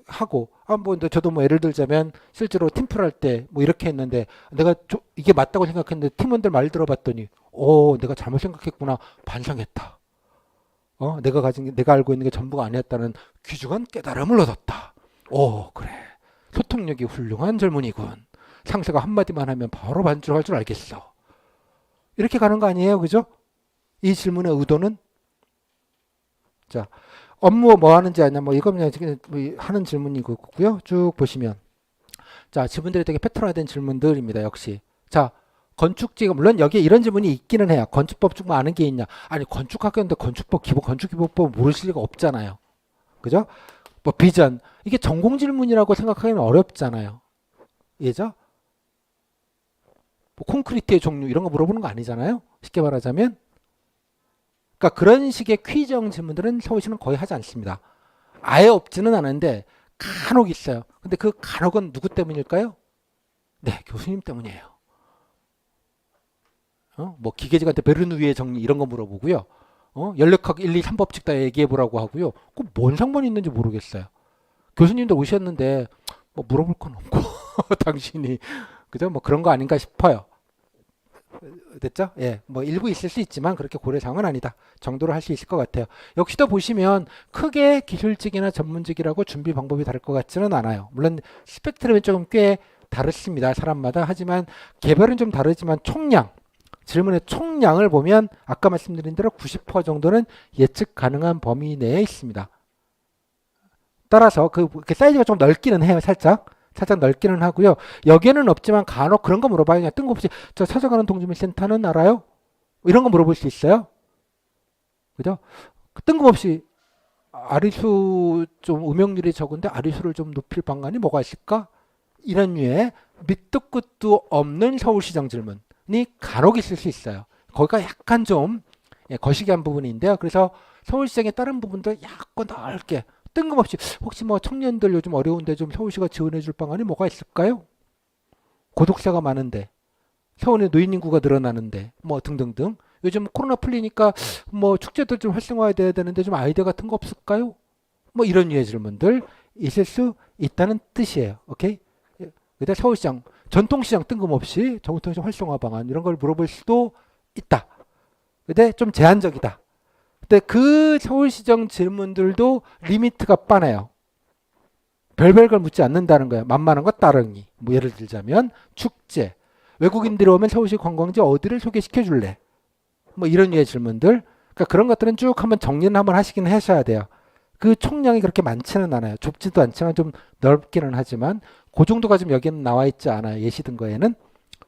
하고 뭐 저도 뭐 예를 들자면 실제로 팀플 할 때 뭐 이렇게 했는데 내가 이게 맞다고 생각했는데 팀원들 말 들어봤더니 내가 잘못 생각했구나 반성했다. 내가 알고 있는 게 전부가 아니었다는 귀중한 깨달음을 얻었다. 그래. 소통력이 훌륭한 젊은이군. 상사가 한마디만 하면 바로 반주할 줄 알겠어. 이렇게 가는 거 아니에요, 그죠? 이 질문의 의도는 자. 업무 뭐 하는지 아냐 뭐 이거 그냥 하는 질문이고요. 쭉 보시면 자 질문들이 되게 패턴화된 질문들입니다. 역시 자 건축지가 물론 여기에 이런 질문이 있기는 해요. 건축법 중 아는 게 있냐? 아니 건축학교인데 건축기본법 모르실 리가 없잖아요. 그죠? 뭐 비전 이게 전공 질문이라고 생각하기는 어렵잖아요. 예죠? 뭐 콘크리트의 종류 이런 거 물어보는 거 아니잖아요. 쉽게 말하자면. 그러니까 그런 식의 퀴즈형 질문들은 서울시는 거의 하지 않습니다. 아예 없지는 않은데 간혹 있어요. 근데 그 간혹은 누구 때문일까요? 네, 교수님 때문이에요. 뭐 기계직한테 베르누이의 정리 이런 거 물어보고요. 연력학 1, 2, 3법칙 다 얘기해 보라고 하고요. 그 뭔 상관이 있는지 모르겠어요. 교수님도 오셨는데 뭐 물어볼 건 없고 당신이 그죠? 뭐 그런 거 아닌가 싶어요. 됐죠? 예, 뭐 일부 있을 수 있지만 그렇게 고려사항은 아니다 정도로 할 수 있을 것 같아요. 역시도 보시면 크게 기술직이나 전문직이라고 준비 방법이 다를 것 같지는 않아요. 물론 스펙트럼이 조금 꽤 다릅니다. 사람마다. 하지만 개별은 좀 다르지만 총량, 질문의 총량을 보면 아까 말씀드린 대로 90% 정도는 예측 가능한 범위 내에 있습니다. 따라서 그 사이즈가 좀 넓기는 해요. 살짝 넓기는 하고요. 여기에는 없지만 간혹 그런 거 물어봐요. 그냥 뜬금없이 저 찾아가는 동주민센터는 알아요? 이런 거 물어볼 수 있어요. 그죠? 뜬금없이 아리수 좀 음영률이 적은데 아리수를 좀 높일 방안이 뭐가 있을까? 이런 류의 밑도 끝도 없는 서울시장 질문이 간혹 있을 수 있어요. 거기가 약간 좀 거시기한 부분인데요. 그래서 서울시장의 다른 부분들 약간 넓게 뜬금없이 혹시 뭐 청년들 요즘 어려운데 좀 서울시가 지원해 줄 방안이 뭐가 있을까요? 고독사가 많은데 서울의 노인 인구가 늘어나는데 뭐 등등등 요즘 코로나 풀리니까 뭐 축제도 좀 활성화해야 되는데 좀 아이디어 같은 거 없을까요? 뭐 이런 류의 질문들 있을 수 있다는 뜻이에요. 오케이? 그다음 서울시장 전통시장 뜬금없이 전통시장 활성화 방안 이런 걸 물어볼 수도 있다. 근데 좀 제한적이다. 근데 그 서울시정 질문들도 리미트가 빠네요. 별별 걸 묻지 않는다는 거예요. 만만한 거 따릉이. 뭐 예를 들자면 축제. 외국인들이 오면 서울시 관광지 어디를 소개시켜 줄래? 뭐 이런 류의 질문들. 그러니까 그런 것들은 쭉 한번 정리는 한번 하시긴 하셔야 돼요. 그 총량이 그렇게 많지는 않아요. 좁지도 않지만 좀 넓기는 하지만 그 정도가 지금 여기는 나와 있지 않아요. 예시 든거에는.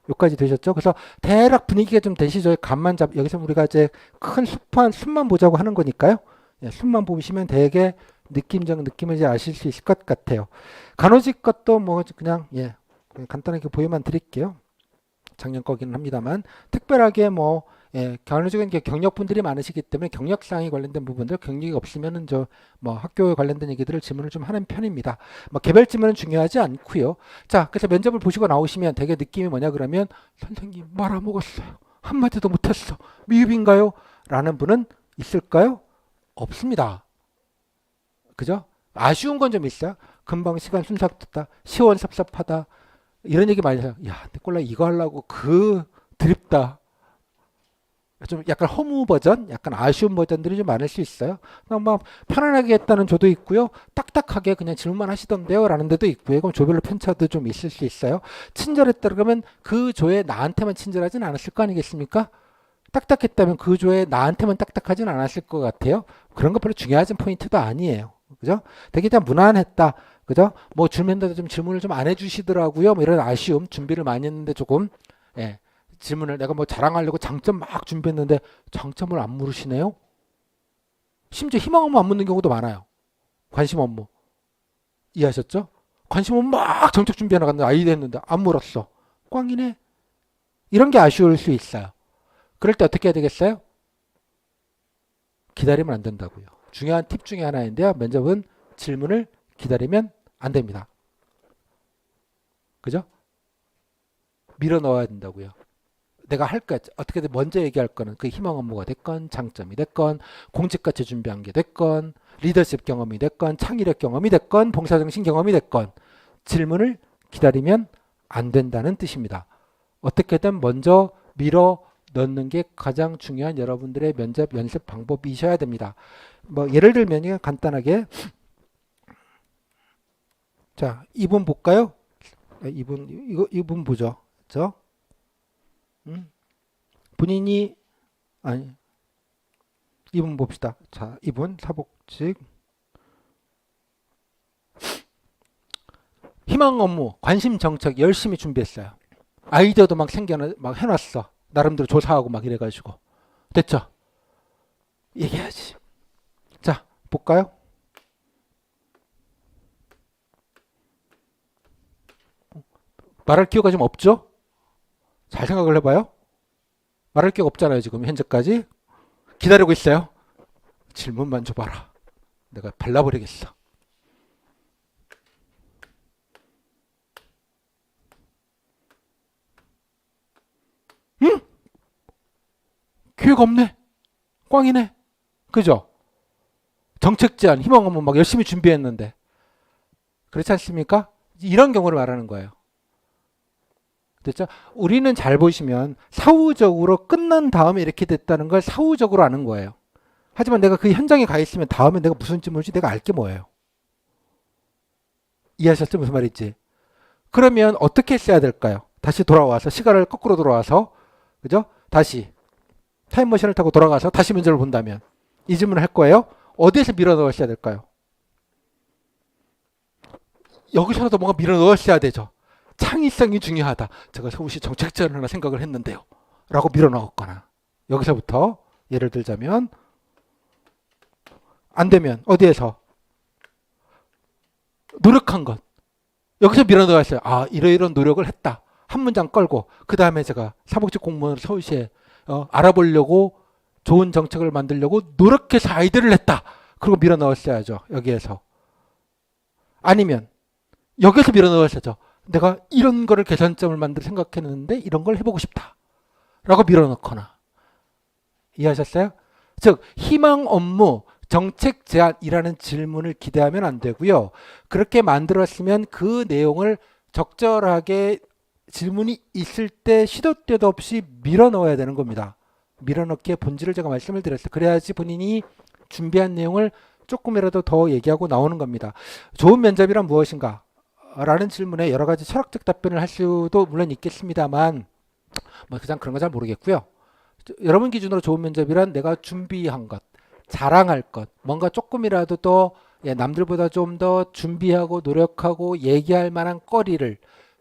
여기까지 되셨죠? 그래서 대략 분위기가 좀 되시죠? 감만 잡, 여기서 우리가 이제 큰 숲만 보자고 하는 거니까요. 예, 숲만 보시면 되게 느낌적 느낌을 이제 아실 수 있을 것 같아요. 간호직 것도 뭐 그냥, 예, 그냥 간단하게 보여만 드릴게요. 작년 거기는 합니다만, 특별하게 뭐, 예, 간호직은 경력분들이 많으시기 때문에 경력사항에 관련된 부분들, 경력이 없으면은 뭐 학교에 관련된 얘기들을 질문을 좀 하는 편입니다. 뭐 개별 질문은 중요하지 않고요. 자, 그래서 면접을 보시고 나오시면 되게 느낌이 뭐냐 그러면 선생님 말아먹었어요. 한마디도 못했어. 미흡인가요? 라는 분은 있을까요? 없습니다. 그죠? 아쉬운 건 좀 있어요. 금방 시간 순삭됐다. 시원섭섭하다. 이런 얘기 많이 해요. 야, 내 꼴라 이거 하려고 드립다. 좀 약간 허무 버전, 약간 아쉬운 버전들이 좀 많을 수 있어요. 막 편안하게 했다는 조도 있고요. 딱딱하게 그냥 질문만 하시던데요. 라는 데도 있고요. 그럼 조별로 편차도 좀 있을 수 있어요. 친절했다 그러면 그 조에 나한테만 친절하진 않았을 거 아니겠습니까? 딱딱했다면 그 조에 나한테만 딱딱하진 않았을 것 같아요. 그런 거 별로 중요하진 포인트도 아니에요. 그죠? 되게 그냥 무난했다. 그죠? 뭐 질문에도 좀 질문을 좀 안 해주시더라고요. 뭐 이런 아쉬움, 준비를 많이 했는데 조금, 예. 질문을 내가 뭐 자랑하려고 장점 막 준비했는데 장점을 안 물으시네요. 심지어 희망 업무 안 묻는 경우도 많아요. 관심 업무. 이해하셨죠? 관심 업무 막 정책 준비해 나갔는데 아이디 했는데 안 물었어. 꽝이네. 이런 게 아쉬울 수 있어요. 그럴 때 어떻게 해야 되겠어요? 기다리면 안 된다고요. 중요한 팁 중에 하나인데요. 면접은 질문을 기다리면 안 됩니다. 그죠? 밀어 넣어야 된다고요. 내가 할 거, 어떻게든 먼저 얘기할 거는 그 희망 업무가 됐건, 장점이 됐건, 공직같이 준비한 게 됐건, 리더십 경험이 됐건, 창의력 경험이 됐건, 봉사정신 경험이 됐건, 질문을 기다리면 안 된다는 뜻입니다. 어떻게든 먼저 밀어 넣는 게 가장 중요한 여러분들의 면접 연습 방법이셔야 됩니다. 뭐 예를 들면 간단하게 자, 이분 볼까요? 이분 보죠. 그렇죠? 본인이 아니 이분 봅시다. 자, 이분 사복직 희망 업무, 관심 정책 열심히 준비했어요. 아이디어도 막 막 해놨어. 나름대로 조사하고 막 이래가지고 됐죠? 얘기해야지. 자, 볼까요? 말할 기회가 좀 없죠? 잘 생각을 해봐요. 말할 기회가 없잖아요. 지금 현재까지 기다리고 있어요. 질문만 줘봐라. 내가 발라버리겠어. 응? 기회가 없네. 꽝이네. 그죠? 정책 제안, 희망 업무 막 열심히 준비했는데. 그렇지 않습니까? 이런 경우를 말하는 거예요. 됐죠? 우리는 잘 보시면 사후적으로 끝난 다음에 이렇게 됐다는 걸 사후적으로 아는 거예요. 하지만 내가 그 현장에 가 있으면 다음에 내가 무슨 질문을지 내가 알 게 뭐예요. 이해하셨죠? 무슨 말인지. 그러면 어떻게 써야 될까요? 다시 돌아와서 시간을 거꾸로 돌아와서 그죠? 다시 타임머신을 타고 돌아가서 다시 문제를 본다면 이 질문을 할 거예요. 어디에서 밀어 넣으셔야 될까요? 여기서라도 뭔가 밀어 넣으셔야 되죠. 창의성이 중요하다. 제가 서울시 정책자를 하나 생각을 했는데요. 라고 밀어 넣었거나 여기서부터 예를 들자면 안 되면 어디에서 노력한 것 여기서 밀어 넣었어요. 아, 이러이런 노력을 했다. 한 문장 걸고 그 다음에 제가 사복직 공무원을 서울시에 알아보려고 좋은 정책을 만들려고 노력해서 아이디어를 냈다. 그리고 밀어 넣었어야죠. 여기에서. 아니면 여기서 밀어 넣었어야죠. 내가 이런 거를 개선점을 만들 생각했는데 이런 걸 해보고 싶다. 라고 밀어 넣거나. 이해하셨어요? 즉 희망 업무 정책 제안이라는 질문을 기대하면 안 되고요. 그렇게 만들었으면 그 내용을 적절하게 질문이 있을 때 시도 때도 없이 밀어 넣어야 되는 겁니다. 밀어 넣기의 본질을 제가 말씀을 드렸어요. 그래야지 본인이 준비한 내용을 조금이라도 더 얘기하고 나오는 겁니다. 좋은 면접이란 무엇인가? 라는 질문에 여러 가지 철학적 답변을 할 수도 물론 있겠습니다만 뭐 그냥 그런 거 잘 모르겠고요. 여러분 기준으로 좋은 면접이란 내가 준비한 것, 자랑할 것, 뭔가 조금이라도 더 남들보다 좀 더 준비하고 노력하고 얘기할 만한 거리를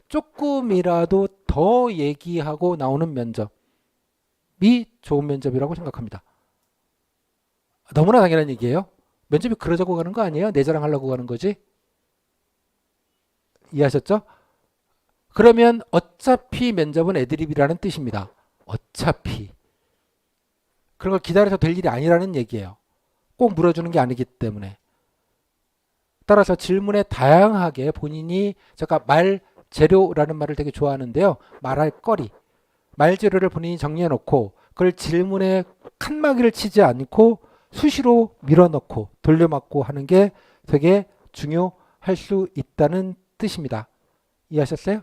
조금이라도 더 얘기하고 나오는 면접이 좋은 면접이라고 생각합니다. 너무나 당연한 얘기예요. 면접이 그러자고 가는 거 아니에요? 내 자랑하려고 가는 거지. 이해하셨죠? 그러면 어차피 면접은 애드립이라는 뜻입니다. 어차피. 그런 걸 기다려서 될 일이 아니라는 얘기예요. 꼭 물어주는 게 아니기 때문에. 따라서 질문에 다양하게 본인이, 제가 말 재료라는 말을 되게 좋아하는데요. 말할 거리, 말 재료를 본인이 정리해 놓고 그걸 질문에 칸막이를 치지 않고 수시로 밀어넣고 돌려막고 하는 게 되게 중요할 수 있다는 뜻입니다. 이해하셨어요?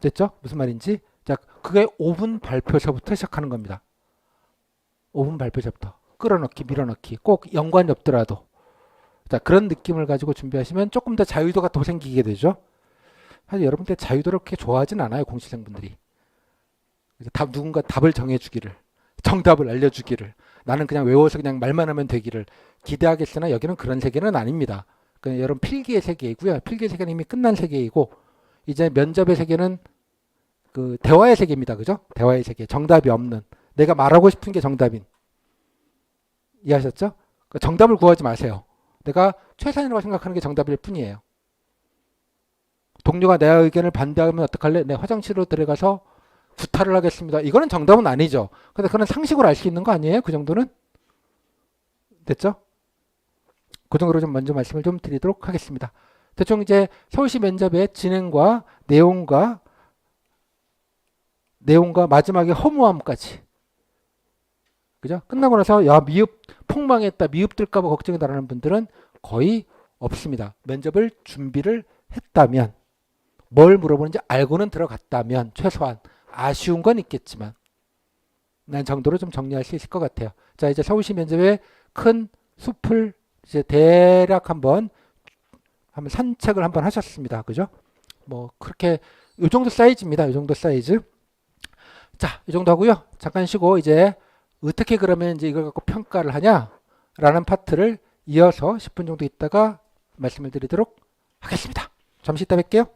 됐죠? 무슨 말인지? 자, 그게 5분 발표서부터 시작하는 겁니다. 5분 발표서부터 끌어넣기, 밀어넣기, 꼭 연관이 없더라도. 자, 그런 느낌을 가지고 준비하시면 조금 더 자유도가 더 생기게 되죠. 사실 여러분들 자유도를 그렇게 좋아하진 않아요, 공시생분들이. 누군가 답을 정해주기를, 정답을 알려주기를, 나는 그냥 외워서 그냥 말만 하면 되기를 기대하겠으나 여기는 그런 세계는 아닙니다. 그냥 여러분 필기의 세계이고요. 필기의 세계는 이미 끝난 세계이고 이제 면접의 세계는 그 대화의 세계입니다. 그죠? 대화의 세계. 정답이 없는. 내가 말하고 싶은 게 정답인. 이해하셨죠? 정답을 구하지 마세요. 내가 최선이라고 생각하는 게 정답일 뿐이에요. 동료가 내 의견을 반대하면 어떡할래? 내 화장실로 들어가서 구타를 하겠습니다. 이거는 정답은 아니죠. 근데 그건 상식으로 알 수 있는 거 아니에요? 그 정도는? 됐죠? 그 정도로 좀 먼저 말씀을 좀 드리도록 하겠습니다. 대충 이제 서울시 면접의 진행과 내용과 마지막에 허무함까지. 그죠? 끝나고 나서 야 미흡 폭망했다, 미흡 들까봐 걱정이다라는 분들은 거의 없습니다. 면접을 준비를 했다면, 뭘 물어보는지 알고는 들어갔다면, 최소한 아쉬운 건 있겠지만 난 정도로 좀 정리할 수 있을 것 같아요. 자, 이제 서울시 면접의 큰 숲을 이제 대략 한번 산책을 한번 하셨습니다. 그죠? 뭐 그렇게 이 정도 사이즈입니다. 이 정도 사이즈. 자, 이 정도 하고요. 잠깐 쉬고 이제 어떻게 그러면 이제 이걸 갖고 평가를 하냐라는 파트를 이어서 10분 정도 있다가 말씀을 드리도록 하겠습니다. 잠시 있다 뵐게요.